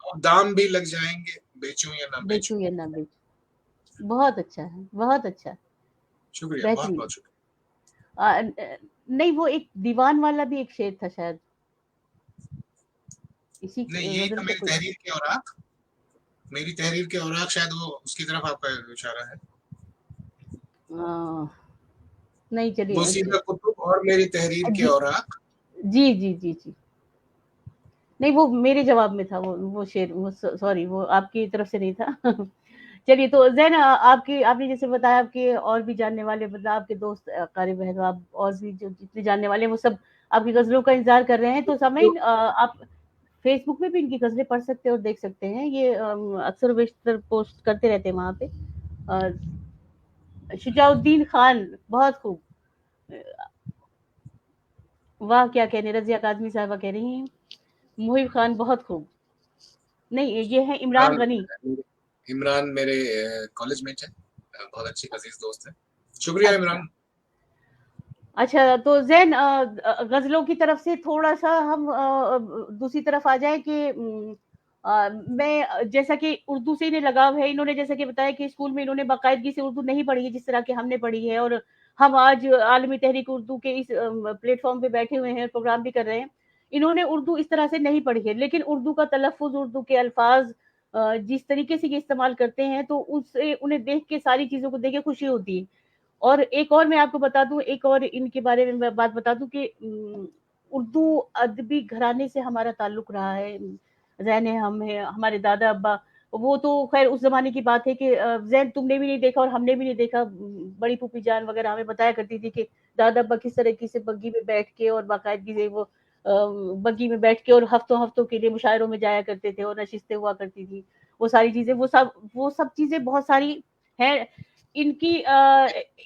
और दाम भी लग जाएंगे बेचूं या ना बेचूं। बेचूं या ना बेचूं। बहुत अच्छा है, बहुत अच्छा। शुक्रिया, बहुत बेहतरीन। बहुत शुक्रिया। नहीं, वो एक दीवान वाला भी एक शेर था शायद, इसी नहीं, यही गजल था का मेरी कोई। तहरीर के औराक, मेरी तहरीर के औराक, शायद वो उसकी तरफ आपका इशारा है। आ, नहीं चलिए। बोसीदा कुतुब और मेरी तहरीर के जी औराक। जी जी जी जी। नहीं, वो मेरे जवाब में था, वो शेर, वो सॉरी, वो आपकी तरफ से नहीं था। चलिए, तो ज़ैन, आपकी आपने जैसे बताया, आपके और भी जानने वाले, मतलब आपके दोस्त, क़ारी बहन, आप और भी जो जितने जानने वाले हैं वो सब आपकी गज़लों का इंतज़ार कर रहे हैं। तो जो सामईन, आप फ़ेसबुक पे भी इनकी गज़लें पढ़ सकते हैं और देख सकते हैं। ये अक्सर व बेशतर पोस्ट करते रहते हैं वहाँ पे। शुजाउद्दीन खान, बहुत खूब। वाह! क्या कहने, रज़िया काज़मी साहिबा कह रही हैं। मुहिब खान, बहुत खूब। नहीं, ये है इमरान इमरान, गनी। इमरान मेरे कॉलेज मेट है, बहुत अच्छे अजीज दोस्त है। शुक्रिया अच्छा। इमरान। अच्छा, तो ज़ैन, गज़लों की तरफ से थोड़ा-सा हम दूसरी तरफ आ जाएँ कि मैं, जैसा कि उर्दू से इन्हें लगाव है, इन्होंने जैसा कि बताया कि स्कूल में इन्होंने बाकायदगी से उर्दू नहीं पढ़ी है, जिस तरह की हमने पढ़ी है, और हम आज आलमी तहरीक उर्दू के इस प्लेटफ़ॉर्म पे बैठे हुए हैं, प्रोग्राम भी कर रहे हैं। इन्होंने उर्दू इस तरह से नहीं पढ़ी है, लेकिन उर्दू का तलफ़ुज़, उर्दू के अल्फ़ाज़ जिस तरीके से ये इस्तेमाल करते हैं, तो उससे उन्हें देख के, सारी चीज़ों को देख के खुशी होती है। और एक और मैं आपको बता दूँ, एक और इनके बारे में मैं बात बता दूँ कि उर्दू अदबी घराने से हमारा ताल्लुक रहा है। ज़ैन है, हम हैं, हमारे दादा-अब्बा, वो तो ख़ैर उस ज़माने की बात है कि ज़ैन तुमने भी नहीं देखा और हमने भी नहीं देखा। बड़ी फूफी जान वग़ैरह हमें बताया करती थी कि दादा-अब्बा किस तरीके से बग्गी में बैठ के और बाकायदगी से वो बग्गी में बैठ के और हफ्तों-हफ्तों के लिए मुशायरों में जाया करते थे और नशिस्तें हुआ करती थी। वो सारी चीज़ें, वो सब चीज़ें बहुत सारी हैं। इनकी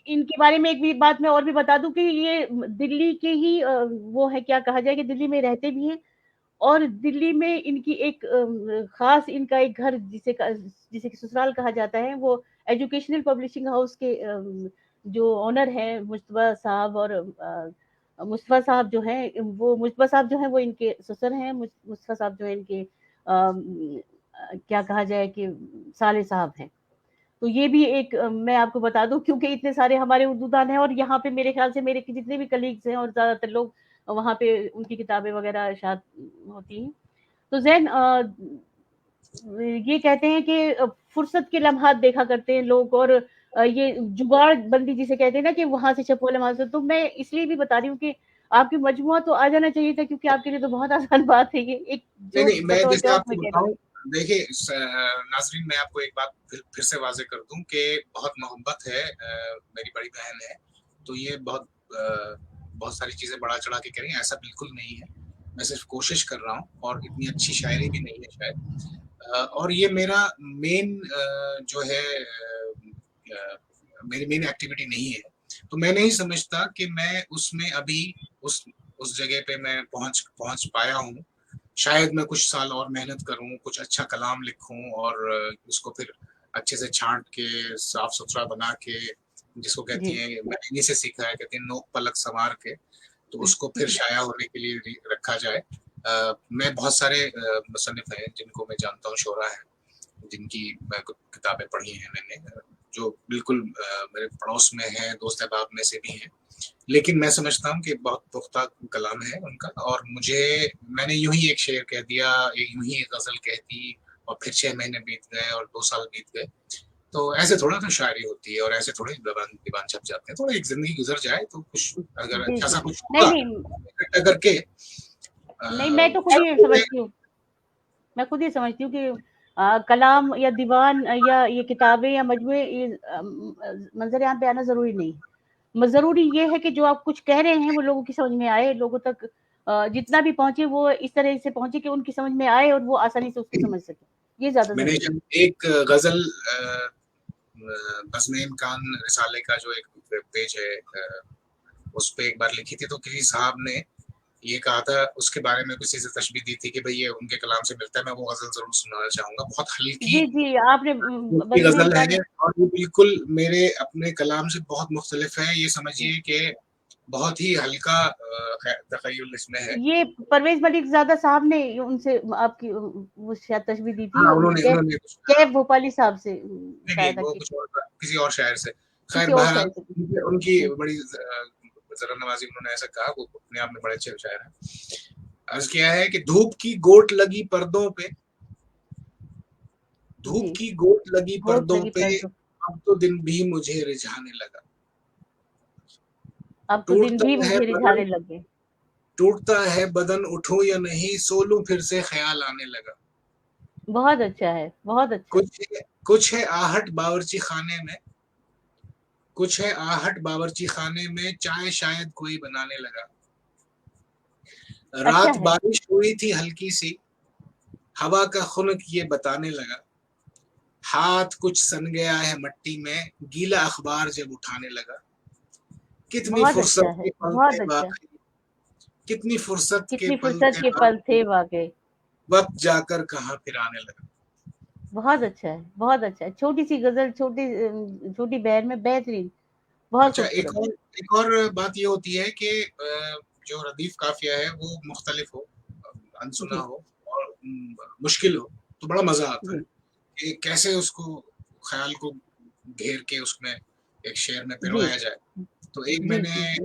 इनके बारे में एक भी बात मैं और भी बता दूँ कि ये दिल्ली के ही वो है, क्या कहा जाए, कि दिल्ली में रहते भी हैं और दिल्ली में इनकी एक ख़ास इनका एक घर जिसे कि ससुराल कहा जाता है, वो एजुकेशनल पब्लिशिंग हाउस के जो ओनर हैं मुज्तबा साहब, और मुस्तफ़ा साहब जो हैं, वो मुज्तबा साहब जो हैं वो इनके ससुर हैं, मुस्तफ़ा साहब जो है इनके क्या कहा जाए कि साले साहब हैं। तो ये भी एक मैं आपको बता दूँ, क्योंकि इतने सारे हमारे उर्दूदान हैं और यहाँ पे मेरे ख़्याल से मेरे जितने भी कलीग्स हैं और ज़्यादातर लोग वहाँ पे उनकी किताबें वग़ैरह शायद होती हैं। तो ज़ैन ये कहते हैं कि फुर्सत के लम्हात देखा करते हैं लोग, और ये जुगाड़ बंदी जिसे कहते हैं ना, कि वहाँ से छपो वहाँ से, तो मैं इसलिए भी बता रही हूँ कि आपकी मजमुआ तो आ जाना चाहिए था, क्योंकि आपके लिए तो बहुत आसान बात है ये, एक नहीं, जोक, नहीं, मैं बतौर जैसे जोक आपको मैं कह रही हूँ। बताऊँ, देखिए नाज़रीन, मैं आपको एक बात फिर से वाज़ेह कर दूँ कि बहुत मोहब्बत है, मेरी बड़ी बहन है, तो ये बहुत सारी चीज़ें बढ़ा-चढ़ा के कह रही हैं, ऐसा बिल्कुल नहीं है। मैं सिर्फ़ कोशिश कर रहा हूँ और इतनी अच्छी शायरी भी नहीं है शायद। और ये मेरा मेन जो है मेरी मेन एक्टिविटी नहीं है। तो मैं नहीं समझता कि मैं उसमें अभी उस जगह पे मैं पहुँच पहुँच पाया हूँ। शायद मैं कुछ साल और मेहनत करूँ, कुछ अच्छा कलाम लिखूँ और उसको फिर अच्छे से छाँट के, साफ-सुथरा बना के, जिसको कहती जी। हैं, मैंने इन्हीं से सीखा है, कहते हैं नोक पलक संवार के, तो उसको फिर शाया होने के लिए रखा जाए। मैं बहुत सारे मुसन्निफ़ हैं जिनको मैं जानता हूँ, शोरा हैं, जिनकी मैं किताबें पढ़ी हैं मैंने, जो बिल्कुल मेरे पड़ोस में हैं, दोस्त अहबाब में से भी हैं। लेकिन मैं समझता हूँ कि बहुत पुख्ता कलाम है उनका, और मैंने यूं ही एक शेर कह दिया, यूं ही एक गजल कह दी, और फिर 6 महीने बीत गए और 2 साल बीत गए। तो ऐसे थोड़ा तो शायरी होती है, और ऐसे थोड़े दीवान दीवान छप जाते हैं। थोड़ा एक जिंदगी गुजर जाए तो कुछ अगर जी, अच्छा जी। सा कुछ नहीं, होगा नहीं, इकट्ठा करके नहीं, मैं तो खुद ही समझती हूँ, मैं खुद ही समझती हूँ कि कलाम या दीवान या ये किताबें या मजमूए, ये मंजर आम पे आना ज़रूरी नहीं है। ज़रूरी ये है कि जो आप कुछ कह रहे हैं वो लोगों की समझ में आए, लोगों तक जितना भी पहुँचे वो इस तरह से पहुँचे कि उनकी समझ में आए और वो आसानी से उसको समझ सकें। ये ज़्यादा मैंने ज़रूरी जब है। एक गजल बज़्म कान रिसाले का जो एक पेज है, उस पे एक बार लिखी थी, तो किसी साहब ने ये कहा था, उसके बारे में किसी से तशबीह दी थी कि भाई ये उनके कलाम से मिलता है। मैं वो गजल जरूर सुनाना चाहूंगा, बहुत हल्की जी, जी, आपने हल्की बज़्म-ए गजल कान। है, और ये बिल्कुल मेरे अपने कलाम से बहुत मुख्तलिफ है। ये समझिए कि बहुत ही हल्का तखय्युल इसमें है। ये परवेज़ मलिक ज़ादा साहब ने उनसे आपकी वो शायद तशबीह दी थी, हाँ, उन्होंने कैफ उन्होंने कुछ कैफ भोपाली साहब से नहीं, कहा नहीं, था वो कि कुछ और किसी और शायर से। खैर किसी और बहरहाल शायर से। उनकी जी, बड़ी ज़रा नवाज़ी, उन्होंने ऐसा कहा, वो अपने आप में बड़े अच्छे शायर हैं। अर्ज़ किया है कि धूप की गोट लगी पर्दों पे, धूप जी, की गोट लगी होठ पर्दों लगी पे, पर्दों, अब तो दिन भी मुझे रिझाने लगा। अब तो दिन टूटता भी है मुझे बदन, रिझाने लग गए। टूटता है बदन, उठूं या नहीं, सो लूं, फिर से ख्याल आने लगा। बहुत अच्छा है, बहुत अच्छा है। कुछ है आहट बावर्ची खाने में, कुछ है आहट बावर्ची खाने में, चाय शायद कोई बनाने लगा। अच्छा रात है, बारिश हुई थी हल्की सी, हवा का खुनक ये बताने लगा। हाथ कुछ सन गया है मट्टी में, गीला अखबार जब उठाने लगा। कितनी बहुत अच्छा फुर्सत है, के पल थे बहुत अच्छा। वाकई, कितनी फुर्सत के कितनी पल फुर्सत थे के पल थे वाकई, वाक़ई। वक्त जाकर कहाँ फिर आने लगा। बहुत अच्छा है, बहुत अच्छा है। छोटी-सी गज़ल, छोटी बहर में बेहतरीन, बहुत अच्छा, खूबसूरत। एक और बात ये होती है कि जो रदीफ काफिया है वो मुख्तलिफ हो, अनसुना जी, हो और मुश्किल हो, तो बड़ा मजा आता है जी, कि कैसे उसको ख्याल को घेर के उसमें एक शेर में जी, पिरोया जाए। तो एक जी, मैंने जी,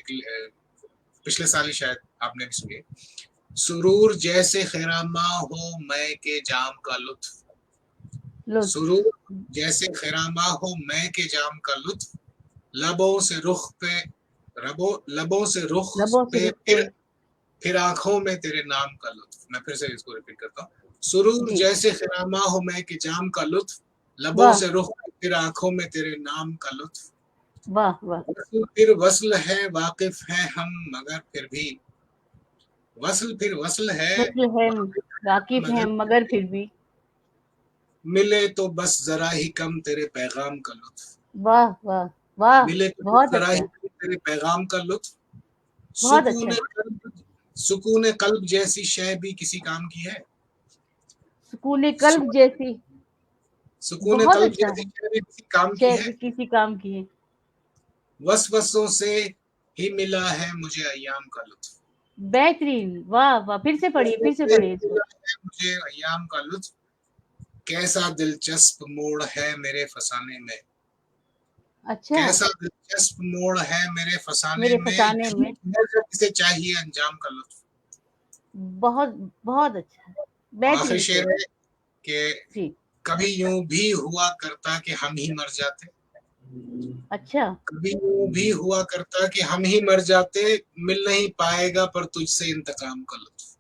जी। एक पिछले साल ही शायद आपने भी सुनी। सुरूर जैसे खैरामा हो मैं के जाम का लुत्फ, सुरूर जैसे खैरामा हो मैं के जाम का लुत्फ, लबों से रुख पे लबों से रुख पे फिर आंखों में तेरे नाम का लुत्फ। मैं फिर से इसको रिपीट करता हूँ। सुरूर जैसे खैरामा हो मैं के जाम का लुत्फ, लबों से रुख फिर आंखों में तेरे नाम का लुत्फ। वाह वाह। फिर वस्ल है वाकिफ है हम मगर फिर भी, वस्ल फिर वस्ल है वाकिफ है मगर फिर भी, मिले तो बस जरा ही कम तेरे पैगाम का लुत्फ। वाह वाह वाह, मिले तो बहुत जरा ही अच्छा, तेरे पैगाम का लुत्फ। बहुत अच्छा। सुकून कल्ब जैसी शय भी किसी काम की है, सुकून कल्ब जैसी, सुकून बहुत कल्ब अच्छा जैसी है, शय भी किसी काम की है, किसी काम की है। वसवसों से ही मिला है मुझे अय्याम का लुत्फ। बेहतरीन, वाह वाह, फिर से पढ़िए इसको। मुझे अय्याम का लुत्फ, कैसा दिलचस्प मोड़ है मेरे फसाने में, अच्छा, कैसा दिलचस्प मोड़ है मेरे फसाने में जिसे चाहिए अंजाम का लुत्फ। बहुत बहुत अच्छा, आखिरी शेर है कि कभी यूं भी हुआ करता कि हम ही मर जाते, अच्छा, कभी यूं भी हुआ करता कि हम ही मर जाते, मिल नहीं पाएगा पर तुझसे इंतकाम का लुत्फ।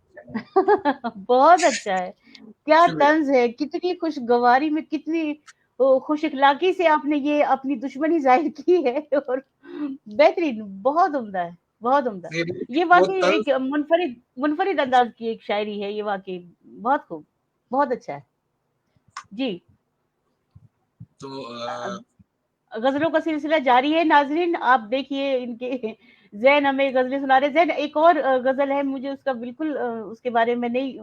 बहुत अच्छा है, क्या तंज है, कितनी खुशगवारी में, कितनी खुश इखलाकी से आपने ये अपनी दुश्मनी जाहिर की है, और बेहतरीन, बहुत उम्दा है, बहुत उम्दा। ये वाकई एक मुनफरिद अंदाज की एक शायरी है, ये वाकई बहुत खूब, बहुत अच्छा है जी। तो गजलों का सिलसिला जारी है नाजरीन, आप देखिए इनके जैन हमें गजलें सुना रहे। जैन, एक और गजल है, मुझे उसका बिल्कुल उसके बारे में नहीं,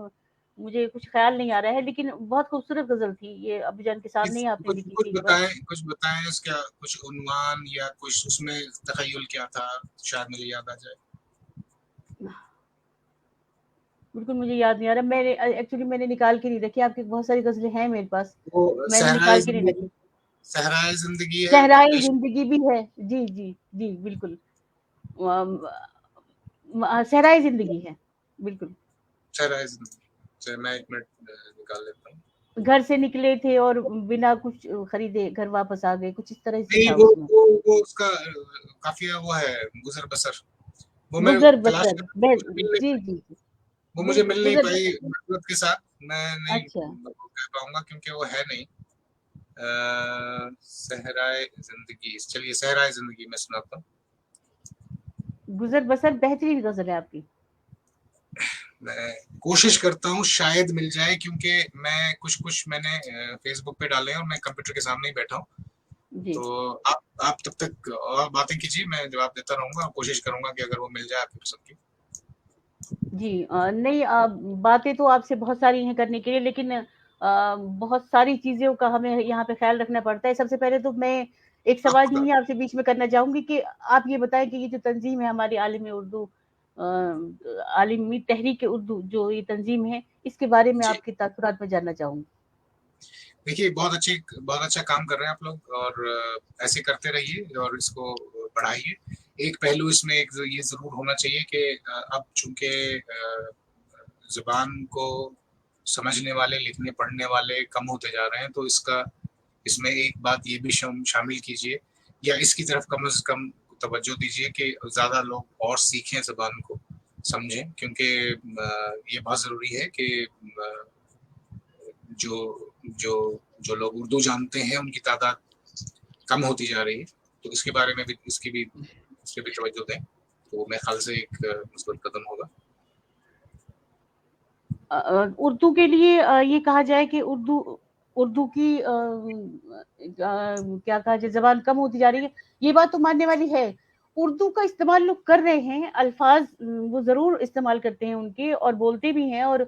मुझे कुछ ख्याल नहीं आ रहा है, लेकिन बहुत खूबसूरत गजल थी ये, अबूजान के सामने ही आपने लिखी थी। कुछ बताएं इसका कुछ उन्वान या कुछ उसमें तखय्युल क्या था, शायद मुझे याद आ जाए। बिल्कुल मुझे याद नहीं आ रहा, मैंने निकाल के नहीं रखी, आपकी बहुत सारी गजलें हैं मेरे पास, मैंने निकाल के नहीं रखी। सहराए जिंदगी है, सहराए जिंदगी भी है, जी जी जी बिल्कुल, सहराए जिंदगी है, बिल्कुल सहराए जिंदगी। मैं एक मिनट निकाल लेता हूँ। घर से निकले थे और बिना कुछ खरीदे घर वापस आ गए, कुछ इस तरह से नहीं, था उसमें। वो उसका काफिया वो है गुजर बसर, वो मैं गुजर तलाश बसर, जी जी, वो मुझे मिल नहीं पाई गुजर मदद के साथ, मैं नहीं अच्छा, कह पाऊंगा क्योंकि वो है नहीं। सहराए जिंदगी, चलिए सहराए जिंदगी में सुनाता हूँ। गुजर बसर बेहतरीन गजल है आपकी। मैं कोशिश करता हूँ शायद मिल जाए, क्योंकि मैं कुछ मैंने फेसबुक पे डाले हैं और मैं कंप्यूटर के सामने ही बैठा हूँ। तो आप तब तक और बातें कीजिए, मैं जवाब देता रहूंगा, कोशिश करूंगा कि अगर वो मिल जाए आपकी पसंद की। जी नहीं, बातें तो आपसे बहुत सारी हैं करने के लिए, लेकिन बहुत सारी चीजों का हमें यहाँ पे ख्याल रखना पड़ता है। सबसे पहले तो मैं एक सवाल यही आपसे बीच में करना चाहूंगी कि आप ये बताएं कि ये जो तंजीम है हमारी आलिम उर्दू, आलिमी तहरीक उर्दू, जो ये तंजीम है, इसके बारे में आपके तासुरात में जानना चाहूंगी। देखिए बहुत अच्छा काम कर रहे हैं आप लोग, और ऐसे करते रहिए और इसको बढ़ाइए। एक पहलू इसमें एक ये जरूर होना चाहिए कि अब चूंकि जुबान को समझने वाले, लिखने पढ़ने वाले कम होते जा रहे हैं, तो इसमें एक बात ये भी शामिल कीजिए या इसकी तरफ कम से कम तवज्जो दीजिए कि ज्यादा लोग और सीखें, जुबान को समझें, क्योंकि ये बहुत जरूरी है कि जो जो जो लोग उर्दू जानते हैं उनकी तादाद कम होती जा रही है, तो इसके बारे में भी इसके भी तवज्जो दें, तो मेरे ख्याल से एक मुस्बत कदम होगा। उर्दू के लिए ये कहा जाए कि उर्दू की क्या कहा जाए, जबान कम होती जा रही है, ये बात तो मानने वाली है। उर्दू का इस्तेमाल लोग कर रहे हैं, अल्फाज वो जरूर इस्तेमाल करते हैं उनके, और बोलते भी हैं, और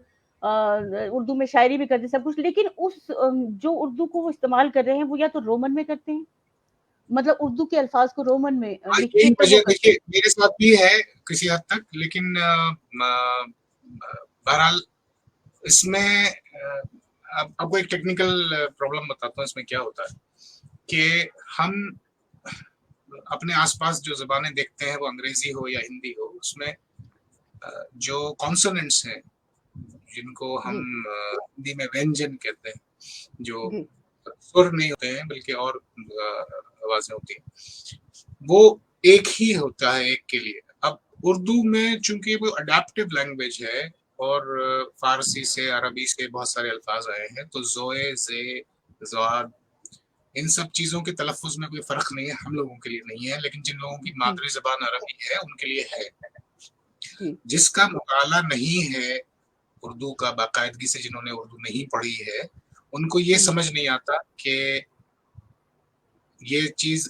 उर्दू में शायरी भी करते हैं, सब कुछ, लेकिन उस जो उर्दू को वो इस्तेमाल कर रहे हैं वो या तो रोमन में करते हैं, मतलब उर्दू के अल्फाज को रोमन में लिख यही के वो वजह करते देखिए हैं। मेरे साथ भी है किसी हद तक, लेकिन बहरहाल इसमें आपको एक टेक्निकल प्रॉब्लम बताता हूँ। इसमें क्या होता है कि हम अपने आसपास जो ज़बानें देखते हैं, वो अंग्रेजी हो या हिंदी हो, उसमें जो कॉन्सोनेंट्स हैं, जिनको हम जी हिंदी में व्यंजन कहते हैं, जो जी सुर नहीं होते हैं बल्कि और आवाजें होती हैं, वो एक ही होता है एक के लिए। अब उर्दू में चूंकि वो अडेप्टिव लैंग्वेज है और फारसी से अरबी से बहुत सारे अल्फाज आए हैं, तो जोए जे ज़ाद इन सब चीजों के तलफ़ुज़ में कोई फ़र्क नहीं है, हम लोगों के लिए नहीं है, लेकिन जिन लोगों की जी मादरी ज़बान अरबी है, उनके लिए है। जी जिसका मुताला नहीं है उर्दू का बाकायदगी से, जिन्होंने उर्दू नहीं पढ़ी है, उनको ये समझ नहीं आता कि ये चीज़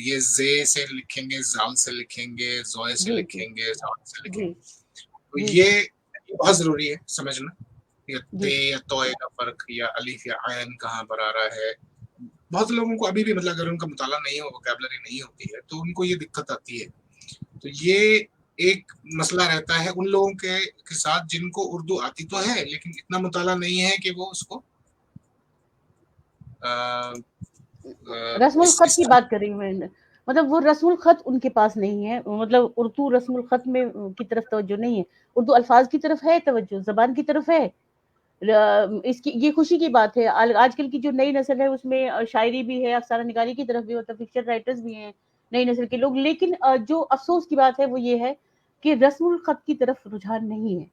ये ज़े से लिखेंगे, ज़ाल से लिखेंगे, ज़ोए से जी जी लिखेंगे, ज़ाद से जी लिखेंगे। तो जी ये बहुत ज़रूरी है समझना, या ते जी या तोए का फ़र्क या अलिफ या आयन कहाँ पर आ रहा है। बहुत लोगों को अभी भी मतलब अगर उनका मुताला नहीं हो, वोकैबुलरी नहीं होती है, तो उनको ये दिक्कत आती है। तो ये एक मसला रहता है उन लोगों के साथ जिनको उर्दू आती तो है, लेकिन इतना मुताला नहीं है कि वो उसको रस्मुल खत इस की बात कर रही हूँ मैं, मतलब वो रस्मुल खत उनके पास नहीं है, मतलब उर्दू रस्मुल खत में की तरफ तवज्जो नहीं है, उर्दू अल्फाज की तरफ है तवज्जो, जबान की तरफ है। इसकी ये खुशी की बात है, आजकल की जो नई नस्ल है उसमें शायरी भी है, अफसाना निगारी की तरफ भी, मतलब फिक्शन राइटर्स भी हैं नई नस्ल के लोग, लेकिन जो अफसोस की बात है वो ये है कि रस्मुल खत की तरफ रुझान नहीं है।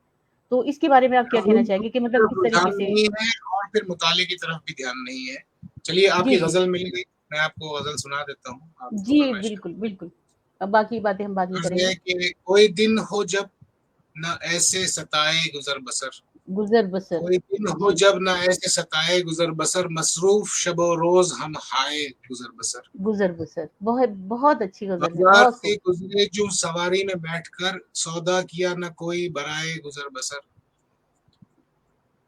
तो इसके बारे में आप क्या कहना चाहेंगे कि मतलब किस रुझान तरीके से? नहीं है और फिर मुताले की तरफ भी ध्यान नहीं है। चलिए जी आपकी जी गजल मिल गई, मैं आपको गजल सुना देता हूँ, आप जी फरमाइश बिल्कुल करें। बिल्कुल। अब बाकी बातें हम बाद में अर्ज है करेंगे। कि कोई दिन हो जब न ऐसे सताए गुजर बसर, गुजर बसर। कोई दिन हो जी जब न ऐसे सताए गुजर बसर, मसरूफ शबो रोज हम हाय गुजर बसर। गुजर बसर बहुत बहुत अच्छी गजल है, बाजार बहुत से खूब। गुजरे जो सवारी में बैठकर, सौदा किया न कोई बराए गुजर बसर,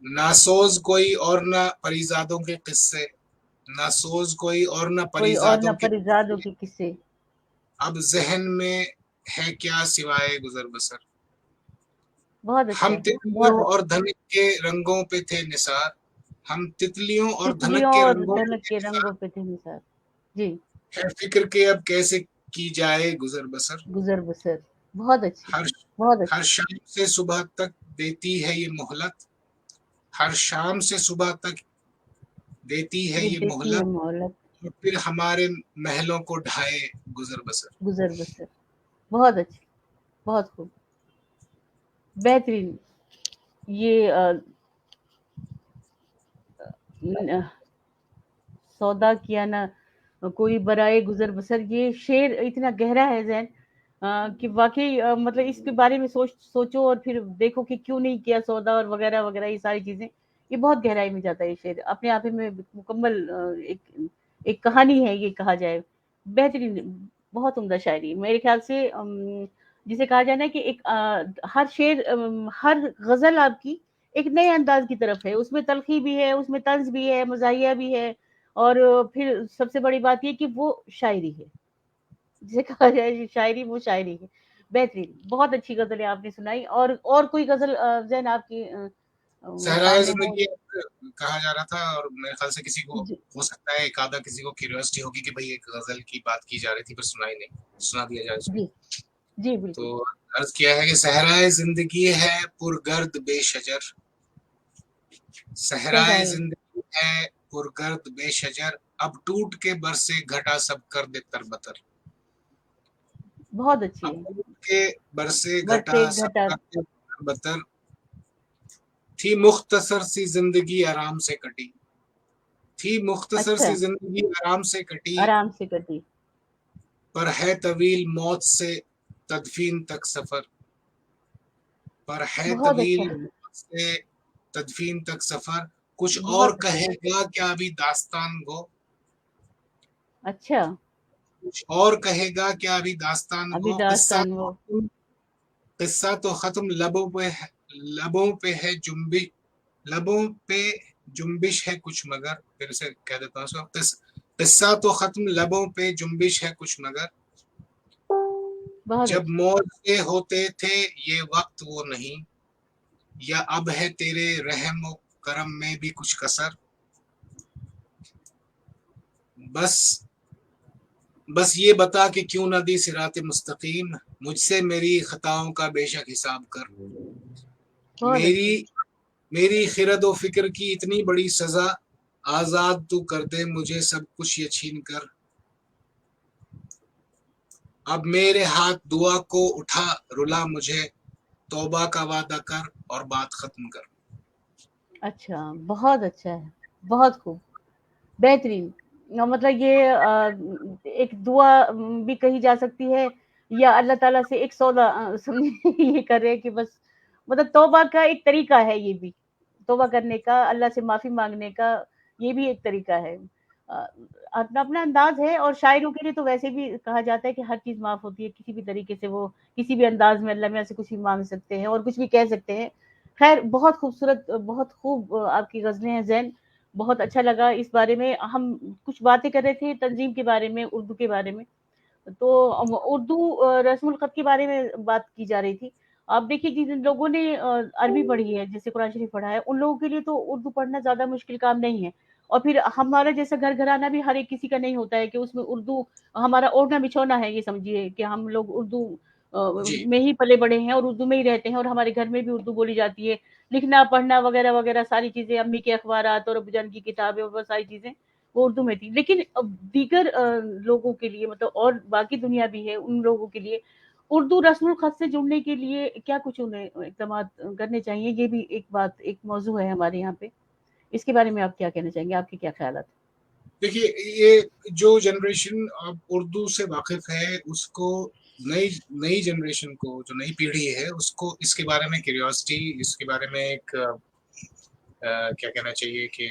नासोज कोई और न परिजादों के किस्से, नासोज कोई और न कोई और न परिजादों के परिजादों किस्से, के किस्से। अब जहन में है क्या सिवाय गुजर बसर। बहुत हम अच्छा, बहुत तितलियों अच्छा। और धनक के रंगों पे थे निसार, हम तितलियों और धनक तितलियों के और रंगों पे धनक थे के निसार, रंगों पे थे निसार। जी है फिक्र के अब कैसे की जाए गुजर बसर। गुजर बसर बहुत अच्छी, हर बहुत हर अच्छी। शाम से सुबह तक देती है ये मोहलत, हर शाम से सुबह तक देती है ये ये देती है मोहलत, मोहलत। और फिर हमारे महलों को ढाए गुजर बसर। गुजर बसर बहुत अच्छी, बहुत खूब, बेहतरीन। ये सौदा किया ना कोई बराए गुजर बसर, ये शेर इतना गहरा है जैन, कि वाकई मतलब इसके बारे में सोचो और फिर देखो कि क्यों नहीं किया सौदा और वगैरह वगैरह, ये सारी चीजें, ये बहुत गहराई में जाता है ये शेर अपने आप में, मुकम्मल एक एक कहानी है ये कहा जाए। बेहतरीन, बहुत उम्दा शायरी मेरे ख्याल से, जिसे कहा जाए ना कि एक हर शेर, हर गजल आपकी एक नए अंदाज की तरफ है, उसमें तलखी भी है, उसमें तंज भी है, मजाहिया भी है, और फिर सबसे बड़ी बात ये कि वो शायरी है, जिसे कहा जाए शायरी, वो शायरी है। बेहतरीन, बहुत अच्छी गजलें आपने सुनाई। और कोई गजल जैन आपकी सहराए सामने हो? जिंदगी कहा जा रहा था, और मेरे ख्याल से किसी को जी हो सकता है एक आधा किसी को क्यूरियोसिटी होगी कि भाई एक गजल की बात की जा रही थी पर सुनाई नहीं, सुना दिया जाए इसको। जी जी तो बिल्कुल। अर्ज किया है कि सहराए जिंदगी है पुरगर्द बेशजर, सहराए सहराए जिंदगी है पुरगर्द बेशजर, अब टूट के बरसे घटा सब कर दे तरबतर। बहुत अच्छी अब है। टूट के बरसे घटा बरसे सब घटा। कर दे तरबतर, थी मुख्तसर सी जिंदगी आराम से कटी, थी मुख्तसर अच्छा, सी जिंदगी आराम से कटी, आराम से कटी। पर है तवील मौत से तदफीन तक सफर, पर है बहुत अच्छा, तवील मौत से तदफीन तक सफर, कुछ और बहुत अच्छा। कहेगा क्या अभी दास्तान गो, अच्छा, कुछ और कहेगा क्या अभी दास्तान अभी गो, दास्तान वो। किस्सा तो खत्म लबों पे है जुम्बिश, लबों पे जुम्बिश है कुछ मगर, फिर से कह देता हूँ इसको, किस्सा तो खत्म लबों पे जुम्बिश है कुछ मगर, बहुत जब अच्छा। मौज से होते थे ये वक्त वो नहीं, या अब है तेरे रहम करम में भी कुछ कसर, बस बस ये बता कि क्यों न दी सिरात मुस्तकीम, मुझसे मेरी खताओं का बेशक हिसाब कर। बहुत मेरी अच्छा। मेरी खिरद व फिक्र की इतनी बड़ी सजा, आजाद तू कर दे मुझे सब कुछ ये छीन कर। अब मेरे हाथ दुआ को उठा, रुला मुझे, तौबा का वादा कर और बात खत्म कर। अच्छा, बहुत अच्छा है, बहुत खूब, बेहतरीन। मतलब ये एक दुआ भी कही जा सकती है, या अल्लाह ताला से एक सौदा समझे ये कर रहे हैं कि बस, मतलब तौबा का एक तरीका है ये भी, तौबा करने का, अल्लाह से माफ़ी माँगने का, ये भी एक तरीका है। अपना-अपना अंदाज़ है, और शायरों के लिए तो वैसे भी कहा जाता है कि हर चीज़ माफ़ होती है, किसी भी तरीके से वो किसी भी अंदाज़ में अल्लाह मियाँ से कुछ भी माँग सकते हैं और कुछ भी कह सकते हैं। ख़ैर, बहुत खूबसूरत, बहुत खूब आपकी ग़ज़लें हैं ज़ैन, बहुत अच्छा लगा इस बारे में। हम कुछ बातें कर रहे थे तंज़ीम के बारे में, उर्दू के बारे में, तो उर्दू रस्मुल ख़त के बारे में बात की जा रही थी। अब देखिए, जिन लोगों ने अरबी पढ़ी है, जैसे कुरान शरीफ पढ़ा है, उन लोगों के लिए तो उर्दू पढ़ना ज़्यादा मुश्किल काम नहीं है। और फिर हमारा जैसा घर-घराना भी हर एक किसी का नहीं होता है कि उसमें उर्दू हमारा ओढ़ना-बिछौना है, ये समझिए कि हम लोग उर्दू जी, में ही पले-बड़े हैं और उर्दू में ही रहते हैं, और हमारे घर में भी उर्दू बोली जाती है। लिखना, पढ़ना वगैरह-वगैरह सारी चीज़ें, अम्मी के अख़बारात और अब्बूजान की किताबें और वो सारी चीज़ें, वो उर्दू में थी। लेकिन दीगर लोगों के लिए, मतलब और बाकी दुनिया भी है, उन लोगों के लिए उर्दू रस्मुल ख़त से जुड़ने के लिए क्या कुछ उन्हें इक़दामात करने चाहिए? ये भी एक बात, एक मौज़ू है हमारे यहाँ पे। इसके बारे में आप क्या कहना चाहेंगे? आपके क्या ख़यालात? देखिए, ये जो जनरेशन अब उर्दू से वाकिफ़ है, उसको नई नई जनरेशन को, जो नई पीढ़ी है, उसको इसके बारे में क्यूरियोसिटी, इसके बारे में एक क्या कहना चाहिए कि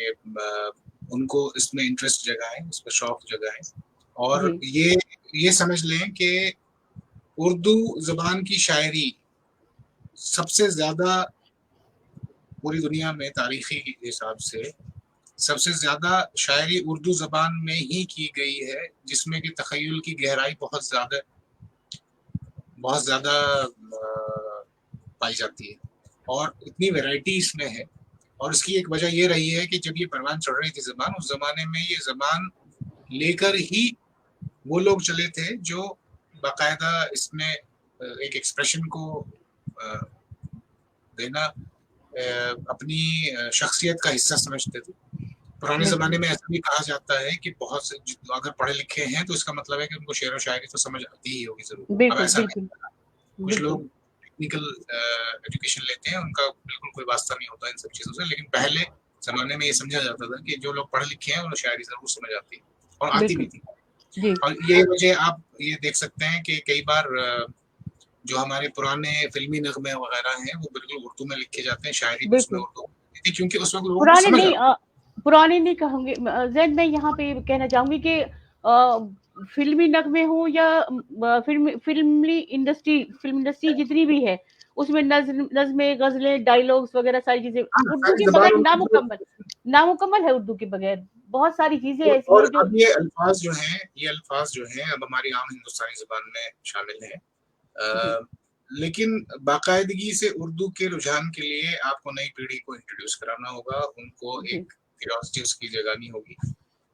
उनको इसमें इंटरेस्ट जगाएँ, इस पे शौक जगाएँ, और जी, ये समझ लें कि उर्दू ज़बान की शायरी सबसे ज़्यादा पूरी दुनिया में तारीख़ी हिसाब से सबसे ज़्यादा शायरी उर्दू ज़बान में ही की गई है, जिसमें कि तख़य्युल की गहराई बहुत ज़्यादा पाई जाती है, और इतनी वैरायटी इसमें है। और इसकी एक वजह ये रही है कि जब ये परवान चढ़ रही थी ज़बान, उस ज़माने में ये ज़बान लेकर ही वो लोग चले थे जो बाकायदा इसमें एक एक्सप्रेशन को अ, देना अपनी शख्सियत का हिस्सा समझते थे। पुराने बिल्कुल। ज़माने में ऐसा भी कहा जाता है कि बहुत से अगर पढ़े लिखे हैं तो इसका मतलब है कि उनको शेर व शायरी तो समझ आती ही होगी ज़रूर। अब बिल्कुल, ऐसा नहीं बिल्कुल, है। कुछ बिल्कुल। लोग टेक्निकल एजुकेशन लेते हैं, उनका बिल्कुल कोई वास्ता नहीं होता इन सब चीज़ों से, लेकिन पहले ज़माने में ये समझा जाता था कि जो लोग पढ़े लिखे हैं, उन्हें शायरी ज़रूर समझ आती है, और आती भी बिल्कुल। थी। जी, और यही वजह आप ये देख सकते हैं कि कई बार जो हमारे पुराने फ़िल्मी नग़्मे वग़ैरह हैं, वो बिल्कुल उर्दू में लिखे जाते हैं, शायरी भी उसमें बिल्कुल। उर्दू में होती थी, क्योंकि उस वक़्त लोगों को पुराने समझ नहीं, आता पुराने नहीं कहूँगी, ज़ैन मैं यहाँ पे कहना चाहूँगी कि फ़िल्मी नग़्मे हों या फ़िल्म इंडस्ट्री जितनी भी है, उसमें नज़्में, ग़ज़लें, डायलॉग्स वग़ैरह सारी चीज़ें हाँ, उर्दू सारी के बगैर ज़बानों की जो नामुकम्मल, नामुकम्मल है उर्दू के बगैर। बहुत सारी चीज़ें ऐसी और हैं जो अब ये अल्फाज़ जो हैं अब हमारी आम हिंदुस्तानी ज़बान में शामिल हैं। जी, अ, लेकिन बाकायदगी से उर्दू के रुझान के लिए आपको नई पीढ़ी को इंट्रोड्यूस कराना होगा, उनको एक जी, क्यूरियोसिटी उसकी जगानी होगी,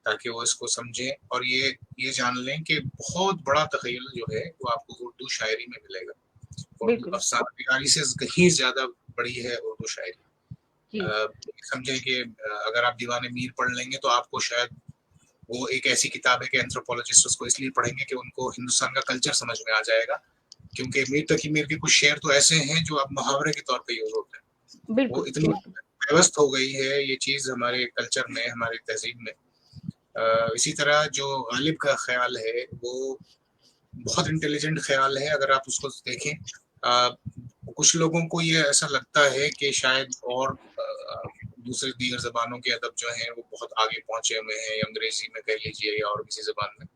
ताकि वो इसको समझें, और ये जान लें कि बहुत बड़ा तख़य्युल जो है, वो आपको उर्दू शायरी में मिलेगा। उर्दू बिल्कुल। अफ़साना निगारी से कहीं ज़्यादा बड़ी है उर्दू शायरी। जी, समझें कि अगर आप दीवाने मीर पढ़ लेंगे तो आपको शायद वो एक ऐसी किताब है कि एंथ्रोपोलॉजिस्ट उसको इसलिए पढ़ेंगे कि उनको हिंदुस्तान का कल्चर समझ में आ जाएगा, क्योंकि मीर तकी मीर के कुछ शेर तो ऐसे हैं जो अब मुहावरे के तौर पे यूज होते हैं। वो बिल्कुल, इतनी बिल्कुल। व्यवस्थ हो गई है ये चीज हमारे कल्चर में, हमारी तहजीब में। इसी तरह जो गालिब का ख्याल है वो बहुत इंटेलिजेंट ख्याल है, अगर आप उसको देखें। कुछ लोगों को ये ऐसा लगता है कि शायद और दूसरे दीगर ज़बानों के अदब जो हैं वो बहुत आगे पहुंचे हुए हैं, अंग्रेजी में कह लीजिए या और किसी ज़बान में।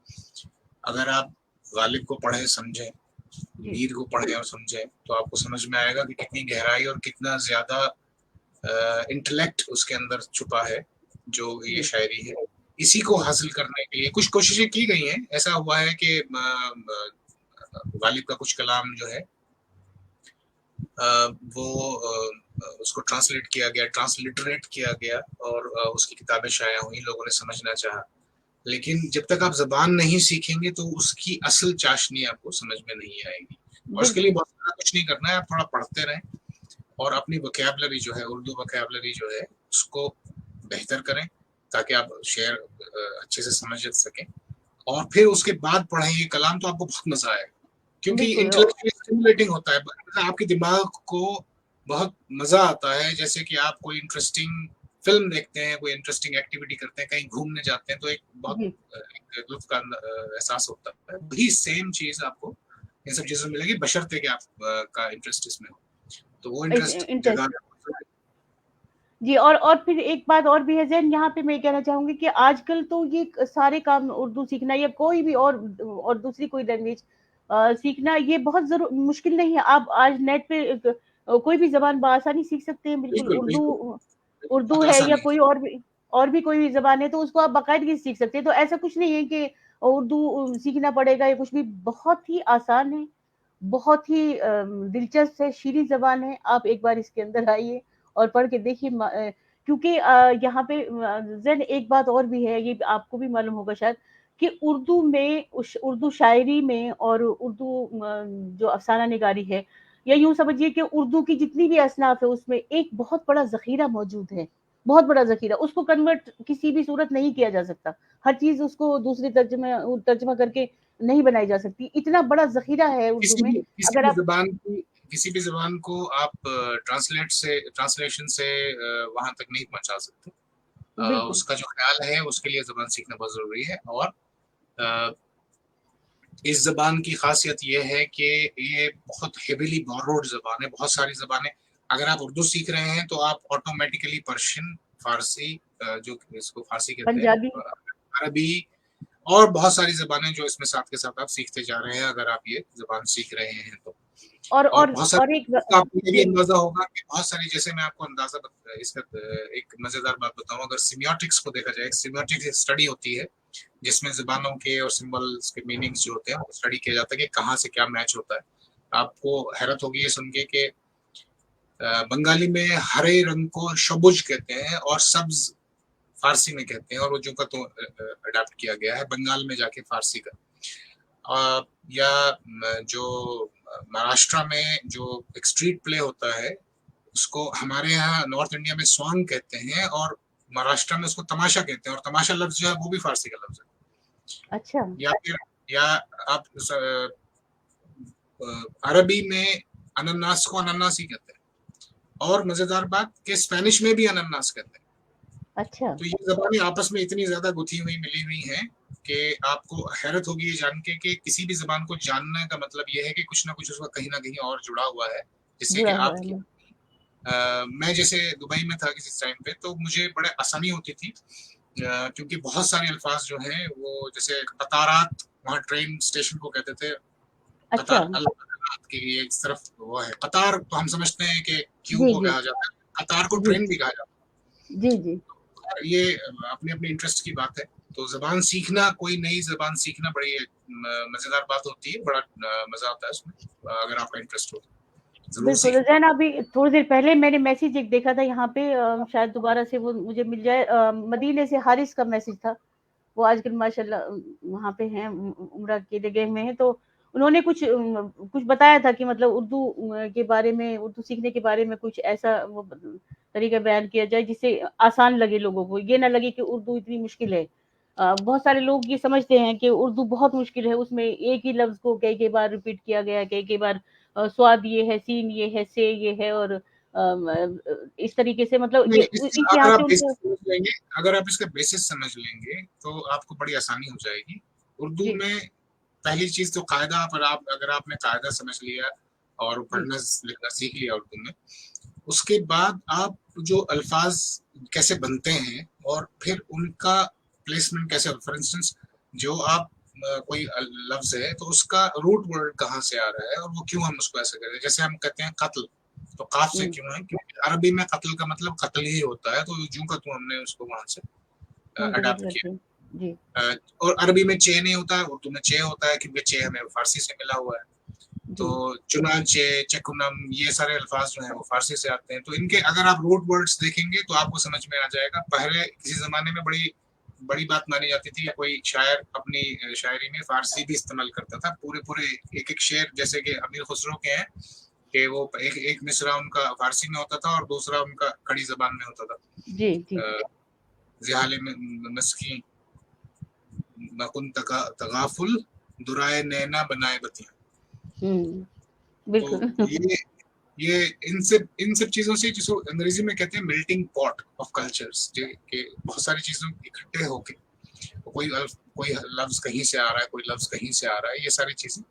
अगर आप गालिब को पढ़ें समझें, जी, मीर को पढ़ें और समझें, तो आपको समझ में आएगा कि कितनी गहराई और कितना ज़्यादा इंटेलेक्ट उसके अंदर छुपा है, जो ये जी, शायरी है। इसी को हासिल करने के लिए कुछ कोशिशें की गई हैं। ऐसा हुआ है कि गालिब का कुछ कलाम जो है वो उसको ट्रांसलेट किया गया, ट्रांसलिटरेट किया गया, और उसकी किताबें शाया हुई, लोगों ने समझना चाहा। लेकिन जब तक आप ज़बान नहीं सीखेंगे तो उसकी असल चाशनी आपको समझ में नहीं आएगी। और उसके लिए बिल्कुल। बहुत ज़्यादा कुछ नहीं करना है, आप थोड़ा पढ़ते रहें और अपनी वोकैब्युलरी जो है, उर्दू वोकैब्युलरी जो है, उसको बेहतर करें ताकि आप शेर अच्छे से समझ सकें। और फिर उसके बाद पढ़ें ये कलाम तो आपको बहुत मज़ा आएगा। क्योंकि बिल्कुल। इंटेलेक्चुअली स्टिमुलेटिंग होता है, आपके दिमाग को बहुत मज़ा आता है, जैसे कि आप कोई इंटरेस्टिंग फ़िल्म देखते हैं, कोई इंटरेस्टिंग एक्टिविटी करते हैं, कहीं घूमने जाते हैं, तो एक बहुत जी। एक लुत्फ़ का एहसास होता है। वही सेम चीज़ आपको इन सब चीज़ों में मिलेगी बशर्ते कि आप का इंटरेस्ट इसमें हो। तो वो इंटरेस्ट इंटरेस्ट। जगाना जी, और फिर एक बात और भी है ज़ैन, यहाँ पे मैं कहना चाहूँगी कि आजकल तो ये सारे काम उर्दू सीखना या कोई भी और दूसरी कोई लैंग्वेज सीखना ये बहुत मुश्किल नहीं है। आप आज नेट पे कोई भी ज़बान बआसानी सीख सकते हैं, बिल्कुल। बिल्कुल, बिल्कुल। उर्दू बहुत है या आसानी कोई और भी कोई ज़बान है, तो उसको आप बाकायदगी से सीख सकते हैं। तो ऐसा कुछ नहीं है कि उर्दू सीखना पड़ेगा या कुछ भी, बहुत ही आसान है, बहुत ही दिलचस्प है, शीरीं ज़बान है। आप एक बार इसके अंदर आइए और पढ़ के देखिए, क्योंकि यहाँ पे ज़ैन एक बात और भी है, ये आपको भी मालूम होगा शायद, कि उर्दू में, उर्दू शायरी में और उर्दू जो अफसाना निगारी है, या यूँ समझिए कि उर्दू की जितनी भी असनाफ है, उसमें एक बहुत बड़ा ज़ख़ीरा मौजूद है, बहुत बड़ा ज़ख़ीरा। उसको कन्वर्ट किसी भी सूरत नहीं किया जा सकता। हर चीज़ उसको दूसरे तर्जुमा करके नहीं बनाई जा सकती। इतना बड़ा ज़ख़ीरा है उर्दू में। किसी अगर भी आप ज़बान की किसी भी ज़बान को आप ट्रांसलेशन से वहाँ तक नहीं पहुँचा सकते। बिल्कुल। उसका जो ख़्याल है उसके लिए ज़बान सीखना बहुत ज़रूरी है। और अ, इस ज़बान की ख़ासियत ये है कि ये बहुत हेवीली बोरोड ज़बान है, बहुत सारी ज़बानें, अगर आप उर्दू सीख रहे हैं तो आप ऑटोमैटिकली पर्शियन, फ़ारसी, जो इसको फ़ारसी कहते हैं, पंजाबी। अरबी और बहुत सारी ज़बानें जो इसमें साथ के साथ आप सीखते जा रहे हैं, अगर आप ये ज़बान सीख रहे हैं तो। और और और बहुत और सारी, एक इसका आपको ये भी जी, अंदाज़ा होगा कि बहुत सारी, जैसे मैं आपको अंदाज़ा इसका एक मज़ेदार बात बताऊँ, अगर सिमियोटिक्स को देखा जाए, सिमियोटिक्स एक स्टडी होती है, जिसमें ज़बानों के और सिंबल्स के मीनिंग्स जो होते हैं, वो स्टडी किया जाता है कि कहाँ से क्या मैच होता है। आपको हैरत होगी ये सुन के कि बंगाली में हरे रंग को सबुज कहते हैं और सब्ज़ फ़ारसी में कहते हैं, और वो जो का तो अडॉप्ट किया गया है बंगाल में जाके फ़ारसी का। या जो महाराष्ट्र में जो एक स्ट्रीट प्ले होता है, उसको हमारे यहाँ नॉर्थ इंडिया में स्वांग कहते हैं और महाराष्ट्र में उसको तमाशा कहते हैं, और तमाशा लफ्ज़ जो है वो भी फ़ारसी का लफ्ज़ है। अच्छा। या फिर या आप अरबी में अनानास को अनानास ही कहते हैं, और मज़ेदार बात कि स्पेनिश में भी अनानास कहते हैं। अच्छा। तो ये ज़बानें आपस में इतनी ज़्यादा गुथी हुई, मिली हुई हैं कि आपको हैरत होगी ये जान के कि किसी भी ज़बान को जानने का मतलब ये है कि कुछ ना कुछ उसका कहीं न कहीं और जुड़ा हुआ है, जिससे कि जुड़ा हुआ आपकी है। मैं जैसे दुबई में था किसी टाइम पे, तो मुझे बड़े आसानी होती थी, क्योंकि बहुत सारे अल्फाज जो हैं वो, जैसे कतारात, वहाँ ट्रेन स्टेशन को कहते थे अच्छा। कतार, अल की इस तरफ वो है कतार, तो हम समझते हैं कि क्यू जी, को जी, कहा जाता है, कतार को जी, ट्रेन भी कहा जाता जी, जी। है। और ये अपने अपने इंटरेस्ट की बात है। तो ज़बान सीखना, कोई नई ज़बान सीखना बड़ी मज़ेदार बात होती है, बड़ा मज़ा आता है उसमें, अगर आपका इंटरेस्ट हो तो ज़रूर बिल्कुल, सीखें। ज़ैन अभी थोड़ी देर पहले मैंने मैसेज एक देखा था यहाँ पे, शायद दोबारा से वो मुझे मिल जाए, मदीने से हारिस का मैसेज था। वो आजकल माशाल्लाह वहाँ पे हैं, उम्रा के लिए गए हुए हैं। तो उन्होंने कुछ बताया था कि मतलब उर्दू के बारे में, उर्दू सीखने के बारे में कुछ ऐसा वो तरीका बयान किया जाए जिससे आसान लगे लोगों को, ये ना लगे कि उर्दू इतनी मुश्किल है। बहुत सारे लोग ये समझते हैं कि उर्दू बहुत मुश्किल है, उसमें एक ही लफ्ज़ को कई-कई बार रिपीट किया गया है, कई-कई बार स्वाद ये है, सीन ये है, से ये है, और इस तरीके से, मतलब नहीं, ये इससे इस अगर यहाँ आप से बेसिस उनको। समझ लेंगे, अगर आप इसका बेसिस समझ लेंगे, तो आपको बड़ी आसानी हो जाएगी। उर्दू जी, में पहली चीज़ तो कायदा, पर आप अगर आपने कायदा समझ लिया और जी, पढ़ना लिखना सीख लिया उर्दू में, उसके बाद आप जो अल्फाज कैसे बनते हैं और फिर उनका प्लेसमेंट कैसे, फॉर इंस्टेंस जो आप कोई लफ्ज है तो उसका रूट वर्ड कहाँ से आ रहा है और वो क्यों हम उसको ऐसे करते हैं, जैसे हम कहते हैं कत्ल, तो काफ से हुँ, क्यों है, क्योंकि अरबी में कत्ल का मतलब कत्ल ही होता है, तो जू का तू हमने उसको वहां से मुंतज़िर अडाप्ट करते किया। हैं। जी, और अरबी में चे नहीं होता है, उर्दू में चे होता है, क्योंकि चे हमें फारसी से मिला हुआ है। तो जी, चुनाचे, चकुनम, ये सारे अल्फाज जो हैं वो फारसी से आते हैं। तो इनके अगर आप रूट वर्ड्स देखेंगे तो आपको समझ में आ जाएगा। पहले किसी ज़माने में बड़ी बड़ी बात मानी जाती थी कि कोई शायर अपनी शायरी में फारसी भी इस्तेमाल करता था। पूरे एक एक शेर, जैसे कि अमीर खुसरो के हैं कि वो एक मिसरा उनका फारसी में होता था और दूसरा उनका खड़ी जबान में होता था। जी जी। ज़िहाले में मस्की नकुन तगाफुल दुराए नैना बनाए बतिया। बिल्कुल। तो ये इन सब चीजों से, जिसको अंग्रेजी में कहते हैं मेल्टिंग पॉट ऑफ कल्चर्स, के बहुत सारी चीजों इकट्ठे होके कोई लफ्ज कहीं से आ रहा है, कोई लफ्ज कहीं से आ रहा है, ये सारी चीजें।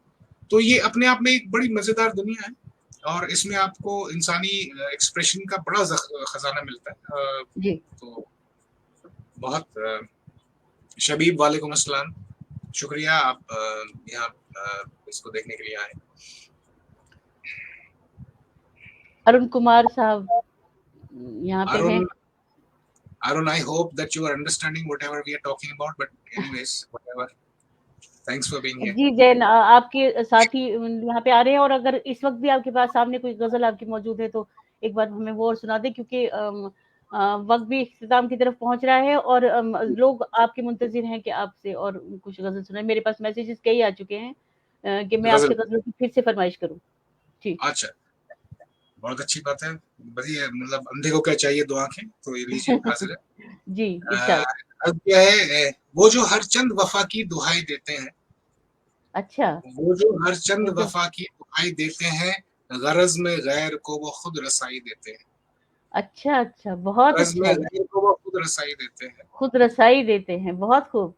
तो ये अपने आप में एक बड़ी मजेदार दुनिया है और इसमें आपको इंसानी एक्सप्रेशन का बड़ा खजाना मिलता है। जी। तो बहुत शबीब वालेकुम अस्सलाम, शुक्रिया आप यहाँ इसको देखने के लिए आए। अरुण कुमार साहब यहाँ पे हैं। Arun, I hope that you are understanding whatever we are talking about, but anyways, whatever. Thanks for being here. जी जैन, आपके साथी यहाँ पे आ रहे हैं और अगर इस वक्त भी आपके पास सामने कोई गजल आपकी मौजूद है तो एक बार हमें वो और सुना दें, क्योंकि वक्त भी इख्तिताम की तरफ पहुंच रहा है और लोग आपके मुंतजिर हैं कि आपसे और कुछ गजल सुनाए। मेरे पास मैसेजेस कई आ चुके हैं कि मैं आपसे गजलों की फिर से फरमाइश करूं। जी अच्छा, बहुत अच्छी बात है। बढ़िया, मतलब अंधे को क्या चाहिए, दो आंखें, तो ये लीजिए हाजिर है। जी अब क्या है, वो जो हर चंद वफा की दुहाई देते हैं। अच्छा, वो जो हर चंद वफा की दुहाई देते हैं, गरज में गैर को वो खुद रसाई देते हैं। अच्छा अच्छा, बहुत गरज में अच्छा। गैर को वो खुद रसाई देते हैं, खुद रसाई देते हैं, बहुत खूब।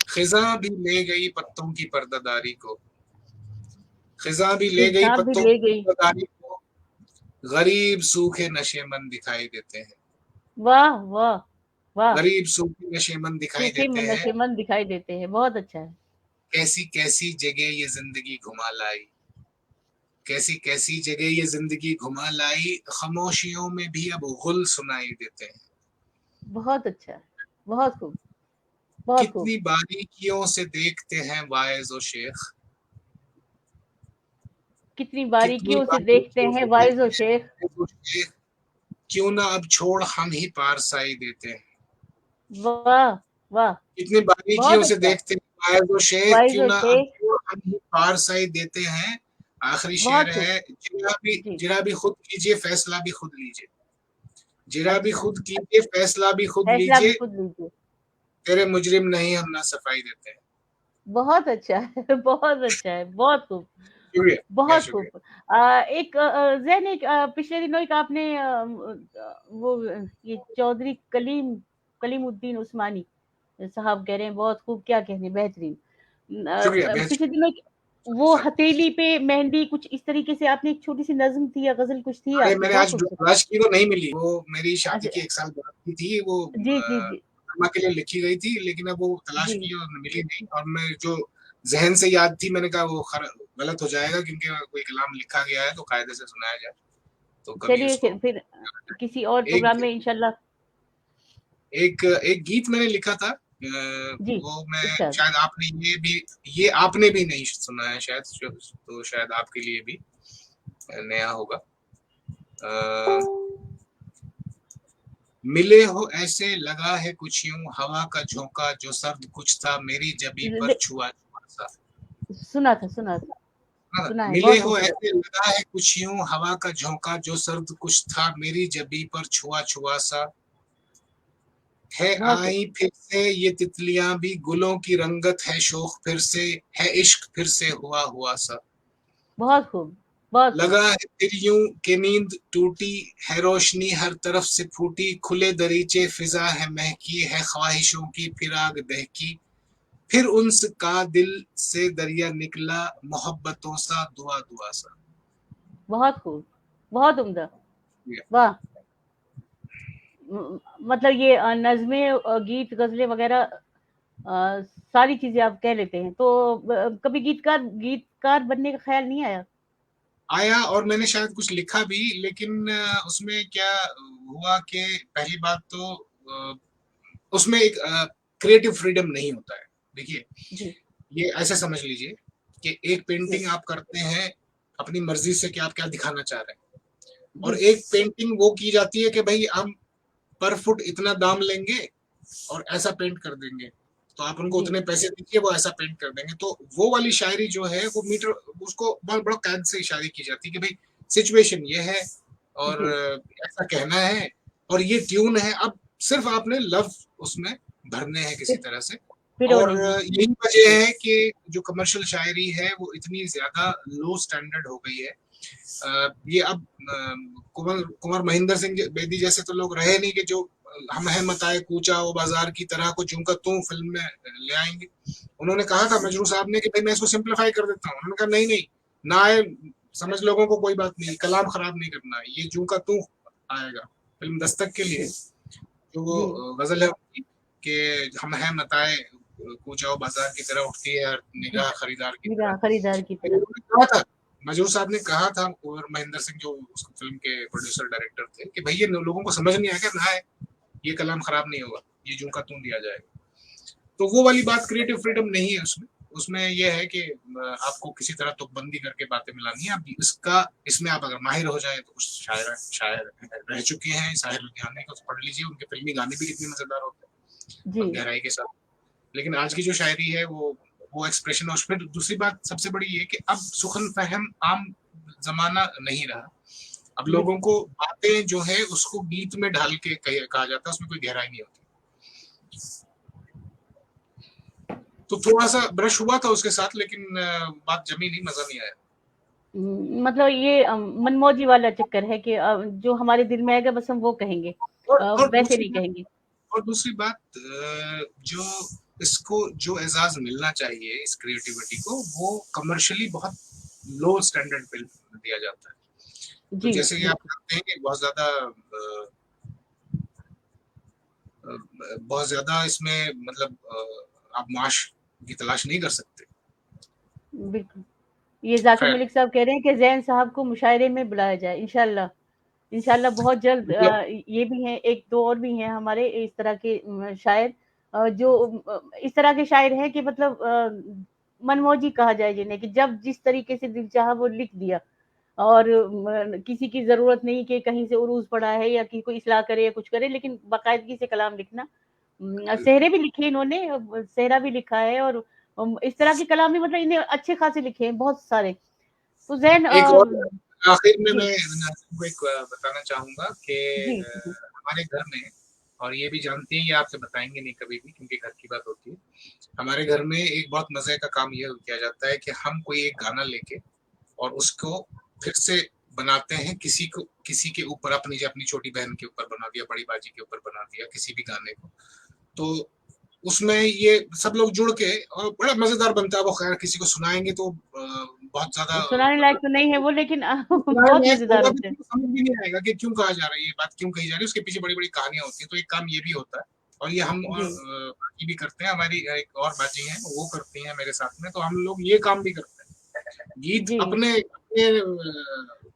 खिजा भी ले गई पत्तों की पर्दादारी को, खिजा भी ले गई पत्तों की पर्दादारी को, गरीब सूखे नशेमंद दिखाई देते हैं। वाह वाह वाह। गरीब सूखे नशेमंद दिखाई देते हैं, नशेमंद दिखाई देते हैं, बहुत अच्छा है। कैसी कैसी जगह ये जिंदगी घुमा लाई, कैसी कैसी जगह ये जिंदगी घुमा लाई, खामोशियों में भी अब गुल सुनाई देते हैं। बहुत अच्छा, बहुत खूब, बहुत कितनी बारीकियों से देखते हैं वाइज और शेख, कितनी बारीकियों से देखते हैं वाइज और शेख, क्यों ना अब छोड़ हम ही पारसाई देते हैं। वाह वाह। कितनी बारीकियों से देखते हैं वाइज और शेख, क्यों ना अब छोड़ हम ही पारसाई देते हैं। आखिरी शेर है, जिरा भी खुद कीजिए फैसला भी खुद लीजिए, जिरा भी खुद कीजिए फैसला भी खुद लीजिए, तेरे मुजरिम नहीं हम ना सफाई देते हैं। बहुत अच्छा है, बहुत अच्छा है, बहुत खूब, बहुत खूब। एक जैन, एक पिछले दिनों एक आपने वो ये चौधरी कलीमुद्दीन उस्मानी साहब कह रहे हैं बहुत खूब, क्या कहने, बेहतरीन। पिछले दिनों वो हथेली पे मेहंदी, कुछ इस तरीके से आपने एक छोटी सी नज्म थी या गजल कुछ थी। मैंने आज की तो नहीं मिली, वो मेरी शादी की 1 साल बाद की थी, वो जी जी जी के लिए लिखी गई थी, लेकिन अब वो तलाश की और मिली नहीं, और मैं जो जहन से याद थी मैंने कहा वो गलत हो जाएगा क्योंकि कोई कलाम लिखा गया है तो कायदे से सुनाया जाए। तो चलिए फिर किसी और प्रोग्राम में इंशाल्लाह। एक गीत मैंने लिखा था, वो मैं शायद ये आपने भी नहीं सुना है शायद, तो शायद आपके लिए भी नया होगा। मिले हो ऐसे लगा है कुछ यूं, हवा का झोंका जो सर्द कुछ था मेरी जबी पर छुआ छुआ सा। सुना है। मिले हो ऐसे लगा है कुछ यूं, हवा का झोंका जो सर्द कुछ था मेरी जबी पर छुआ छुआ सा, है आई फिर से ये तितलियां भी, गुलों की रंगत है शोख फिर से, है इश्क फिर से हुआ हुआ सा। बहुत खूब, लगा है फिर यूं कि नींद टूटी है, रोशनी हर तरफ से फूटी, खुले दरीचे फिजा है महकी, है ख्वाहिशों की फिराग दहकी, फिर उन्स का दिल से दरिया निकला, मोहब्बतों सा दुआ दुआ सा। बहुत खूब, बहुत उम्दा, वाह। मतलब ये नज़्में, गीत, गजलें वगैरह सारी चीजें आप कह लेते हैं, तो कभी गीतकार बनने का ख्याल नहीं आया? और मैंने शायद कुछ लिखा भी, लेकिन उसमें क्या हुआ कि पहली बात तो उसमें एक क्रिएटिव फ्रीडम नहीं होता है। देखिए, ये ऐसे समझ लीजिए कि एक पेंटिंग आप करते हैं अपनी मर्जी से कि आप क्या दिखाना चाह रहे हैं, और एक पेंटिंग वो की जाती है कि भाई हम पर फुट इतना दाम लेंगे और ऐसा पेंट कर देंगे, तो आप उनको उतने पैसे दीजिए, वो ऐसा पेंट कर देंगे। तो वो वाली शायरी जो है वो मीटर, उसको बहुत बड़ा कैद से शायरी की जाती है कि भाई सिचुएशन ये है और ऐसा कहना है और ये ट्यून है, अब सिर्फ आपने लव उसमें भरने हैं किसी तरह से। और यही वजह है कि जो कमर्शियल शायरी है वो इतनी ज्यादा लो स्टैंडर्ड हो गई है। ये अब कुंवर महेंद्र सिंह बेदी जैसे तो लोग रहे नहीं कि जो हम है मताए कूचा वो बाजार की तरह को झुमका तू फिल्म में ले आएंगे। उन्होंने कहा था मजरू साहब ने कि भाई मैं इसको सिंप्लीफाई कर देता हूँ। उन्होंने कहा नहीं नहीं, ना आए समझ लोगों को, कोई बात नहीं, कलाम खराब नहीं करना, ये झुमका तू आएगा। फिल्म दस्तक के लिए जो वो गजल है कि हम है मताए कूचा बाजार की तरह उठती है हर निगाह खरीदार की तरह। मजरूर साहब ने कहा था, कुंवर महेंद्र सिंह जो उस फिल्म के प्रोड्यूसर डायरेक्टर थे, कि भाई ये लोगों को समझ नहीं आएगा, ना है ये कलाम खराब नहीं होगा, ये झुमका तू दिया जाएगा। तो वो वाली बात क्रिएटिव फ्रीडम नहीं है उसमें। उसमें यह है कि आपको किसी तरह तुकबंदी करके बातें मिलानी है। अब इसमें आप अगर माहिर हो जाए तो कुछ शायर रह चुके हैं, शायर लुधियाने को पढ़ लीजिए, उनके फिल्मी गाने भी कितने मजेदार होते हैं गहराई के साथ। लेकिन आज की जो शायरी है वो एक्सप्रेशन। और फिर दूसरी बात सबसे बड़ी ये कि अब सुखन फहम आम जमाना नहीं रहा। अब लोगों को बातें जो है उसको गीत में ढाल के कहा जाता है, उसमें कोई गहराई नहीं होती। तो थोड़ा सा ब्रश हुआ था उसके साथ, लेकिन बात जमी नहीं, मजा नहीं आया। मतलब ये मनमौजी वाला चक्कर है कि जो हमारे दिल में आएगा बस हम वो कहेंगे, और वैसे नहीं कहेंगे। और दूसरी बात, जो इसको जो एजाज मिलना चाहिए इस क्रिएटिविटी को, वो कमर्शियली बहुत लो स्टैंडर्ड पे दिया जाता है। तो जैसे कि आप जानते हैं कि बहुत ज्यादा इसमें मतलब आप माश की तलाश नहीं कर सकते। बिल्कुल। ये जाकिर मलिक साहब कह रहे हैं कि जैन साहब को मुशायरे में बुलाया जाए, इंशाल्लाह बहुत जल्द। ये भी हैं, एक दो और भी हैं हमारे इस तरह के शायर, जो इस तरह के शायर हैं कि मतलब मनमौजी कहा जाए जिन्हें, कि जब जिस तरीके से दिल चाहा वो लिख दिया, और किसी की जरूरत नहीं कि कहीं से उरूज पड़ा है या कि कोई इस्लाह करे या कुछ करे, लेकिन बाकायदगी से कलाम लिखना। सहरे भी लिखे इन्होंने, सहरा भी लिखा है, और इस तरह के कलाम भी मतलब इन्हें अच्छे खासे लिखे हैं बहुत सारे। तो जैन आखिर में मैं आपको एक बताना चाहूंगा कि हमारे घर में, और ये भी जानते हैं, ये आपसे बताएंगे नहीं कभी भी क्योंकि घर की बात होती है, हमारे घर में एक बहुत मजे का काम ये किया जाता है कि हम कोई एक गाना लेके और उसको फिर से बनाते हैं, किसी के ऊपर, अपनी छोटी बहन के ऊपर बना दिया, बड़ी बाजी के ऊपर बना दिया किसी भी गाने को, तो उसमें ये सब लोग जुड़ के और बड़ा मजेदार बनता है वो। खैर किसी को सुनाएंगे तो बहुत ज्यादा सुनाने लायक तो नहीं है वो, लेकिन बहुत मजेदार होते हैं। समझ भी नहीं आएगा कि क्यों कहा जा रहा है, ये बात क्यों कही जा रही है, उसके पीछे बड़ी बड़ी कहानियां होती हैं। तो एक काम ये भी होता है, और ये हम बाकी भी करते हैं, हमारी एक और बाजी है वो करती हैं मेरे साथ में, तो हम लोग ये काम भी करते हैं। गीत अपने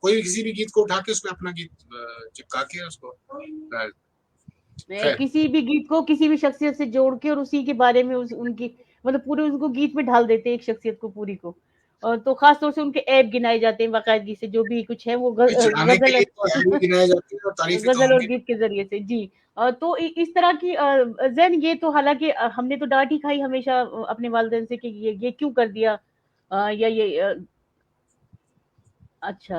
कोई किसी भी गीत को उठा के उस पर अपना गीत चिपका के उसको, किसी भी गीत को किसी भी शख्सियत से जोड़ के और उसी के बारे में उनकी मतलब पूरे उसको गीत में ढाल देते हैं, एक शख्सियत को पूरी को। तो खास तौर से उनके ऐप गिनाए जाते हैं बाकायदगी से, जो भी कुछ है वो गजल और गीत के जरिए से। जी। तो इस तरह की जैन, ये तो हालांकि हमने तो डांट ही खाई हमेशा अपने वालिदैन से कि ये क्यों कर दिया, या ये अच्छा,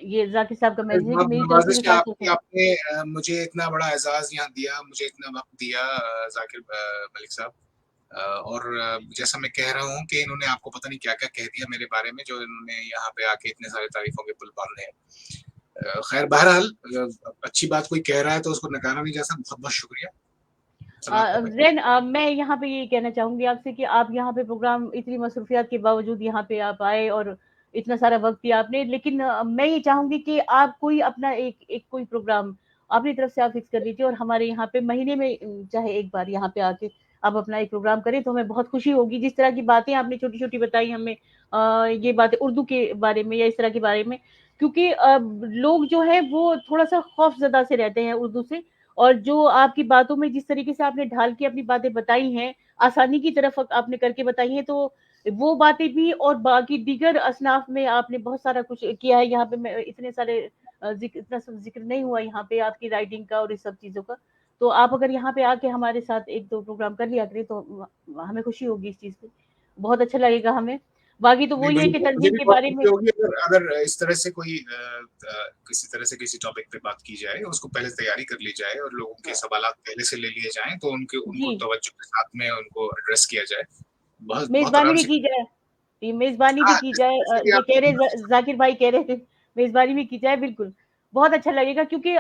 ये जाकिर साहब का मैसेज है कि मेरी तरफ से आपने मुझे इतना बड़ा एजाज यहाँ दिया, मुझे इतना वक्त दिया जाकिर मलिक साहब, और जैसा मैं कह रहा हूँ कि इन्होंने आपको पता नहीं क्या क्या कह दिया मेरे बारे में, जो इन्होंने यहाँ पे आके इतने सारे तारीफों के पुल बांधे हैं। खैर बहरहाल अच्छी बात कोई कह रहा है तो उसको नकारा नहीं जा सकता। बहुत बहुत शुक्रिया। जैन, मैं यहाँ पे ये कहना चाहूंगी आपसे कि आप यहाँ पे प्रोग्राम, इतनी मसरूफियात के बावजूद यहाँ पे आप आए और इतना सारा वक्त दिया आपने, लेकिन मैं ये चाहूंगी कि आप कोई अपना एक कोई प्रोग्राम अपनी तरफ से आप फिक्स कर लीजिए, और हमारे यहाँ पे महीने में चाहे एक बार यहाँ पे आके आप अपना एक प्रोग्राम करें तो हमें बहुत खुशी होगी। जिस तरह की बातें आपने छोटी छोटी बताई हमें, ये बातें उर्दू के बारे में या इस तरह के बारे में, क्योंकि लोग जो है वो थोड़ा सा खौफजदा से रहते हैं उर्दू से, और जो आपकी बातों में जिस तरीके से आपने ढाल के अपनी बातें बताई हैं, आसानी की तरफ आपने करके बताई हैं, तो वो बातें भी और बाकी दीगर असनाफ में आपने बहुत सारा कुछ किया है। यहाँ पे मैं इतने सारे इतना सब जिक्र नहीं हुआ यहाँ पे आपकी राइटिंग का और इस सब चीजों का। तो आप अगर यहाँ पे आके हमारे साथ 1-2 प्रोग्राम कर लिया करें तो हमें खुशी होगी इस चीज़ की, बहुत अच्छा लगेगा हमें। बाकी तो नहीं, वही है कि मुझे तंज़ीम भी के बहुत बारे में खुशी होगी अगर अगर इस तरह से कोई किसी तरह से किसी टॉपिक पे बात की जाए, उसको पहले तैयारी कर ली जाए और लोगों के सवालात पहले से ले लिए जाएँ, तो उनको जी, तवज्जो के साथ में उनको एड्रेस किया जाए। बहुत बहुत मेज़बानी आराम भी से। की जाए। ये मेज़बानी भी हाँ, की जाए, जैसे कि ये आप कह रहे ज़ाकिर भाई कह रहे थे मेज़बानी भी की जाए, बिल्कुल। बहुत अच्छा लगेगा क्योंकि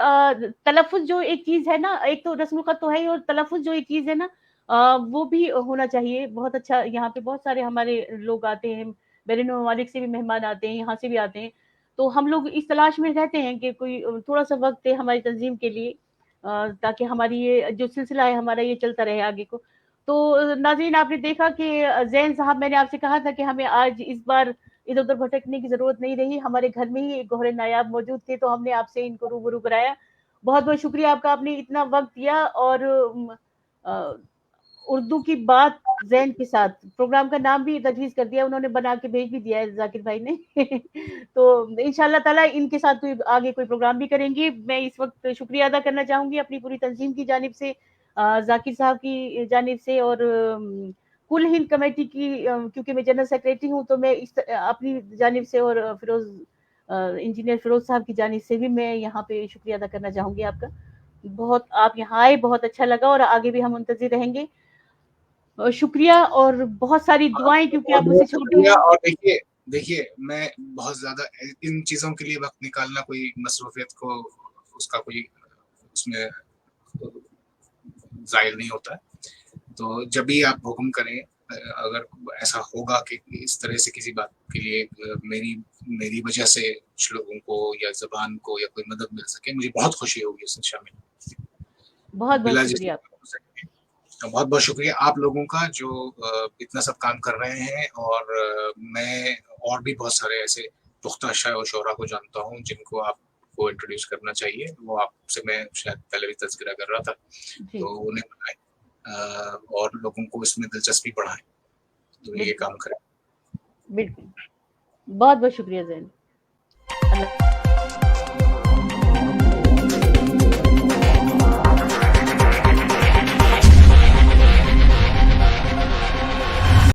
तलफ़्फ़ुज़ जो एक चीज़ है ना, एक तो रस्म ख़त तो है ही और तलफ़्फ़ुज़ जो एक चीज़ है ना वो भी होना चाहिए। बहुत अच्छा, यहाँ पे बहुत सारे हमारे लोग आते हैं, बैरून ममालिक से भी मेहमान आते हैं, यहाँ से भी आते हैं। तो हम लोग इस तलाश में रहते हैं कि कोई थोड़ा-सा वक़्त दे हमारी तंज़ीम के लिए, ताकि हमारी ये जो सिलसिला है हमारा ये चलता रहे आगे को। तो नाज़रीन, आपने देखा कि ज़ैन साहब, मैंने आपसे कहा था कि हमें आज इस बार इधर-उधर भटकने की ज़रूरत नहीं रही। हमारे घर में ही एक गौहर नायाब मौजूद थे, तो हमने आपसे इनको रूबरू कराया। बहुत-बहुत शुक्रिया आपका, आपने इतना वक़्त दिया और अ, उर्दू की बात ज़ैन के साथ, प्रोग्राम का नाम भी तजवीज़ कर दिया, उन्होंने बना के भेज भी दिया है ज़ाकिर भाई ने। तो इंशाअल्लाह ताला इनके साथ कोई आगे कोई प्रोग्राम भी करेंगे। मैं इस वक़्त शुक्रिया अदा करना चाहूँगी अपनी पूरी तंज़ीम की जानिब से, ज़ाकिर साहब की जानिब से और कुल हिंद कमेटी की, क्योंकि मैं जनरल सेक्रेटरी हूँ, तो मैं अपनी जानिब से और इंजीनियर फ़िरोज़ साहब की जानिब से भी मैं यहाँ पे शुक्रिया अदा करना चाहूँगी आपका। बहुत आप यहाँ आए, बहुत अच्छा लगा और आगे भी हम मुंतज़िर रहेंगे। शुक्रिया और बहुत सारी दुआएँ, आपका क्योंकि आप मुझसे बहुत-बहुत छोटे शुक्रिया। हैं। और देखिए देखिए, मैं बहुत ज़्यादा इन चीज़ों के लिए वक़्त निकालना कोई मसरूफ़ियत को उसका कोई उसमें ज़ाहिर नहीं होता है। तो जब भी आप हुक्म करें, अगर ऐसा होगा कि इस तरह से किसी बात के लिए मेरी मेरी वजह से कुछ लोगों को या ज़बान को या कोई मदद मिल सके, मुझे बहुत खुशी होगी उसमें शामिल। बहुत-बहुत बिला झिझक शुक्रिया आपका। हो सके। तो बहुत-बहुत शुक्रिया आप लोगों का जो इतना सब काम कर रहे हैं। और मैं और भी बहुत सारे ऐसे पुख्ता शोरा को जानता हूँ जिनको आपको इंट्रोड्यूस करना चाहिए। वो आपसे मैं शायद पहले भी तज़किरा कर रहा था, जी, तो उन्हें बताएँ और लोगों को इसमें दिलचस्पी बढ़ाएँ, तो ये बिल्कुल, काम करें। बिल्कुल। बहुत-बहुत शुक्रिया ज़ैन। अल्लाह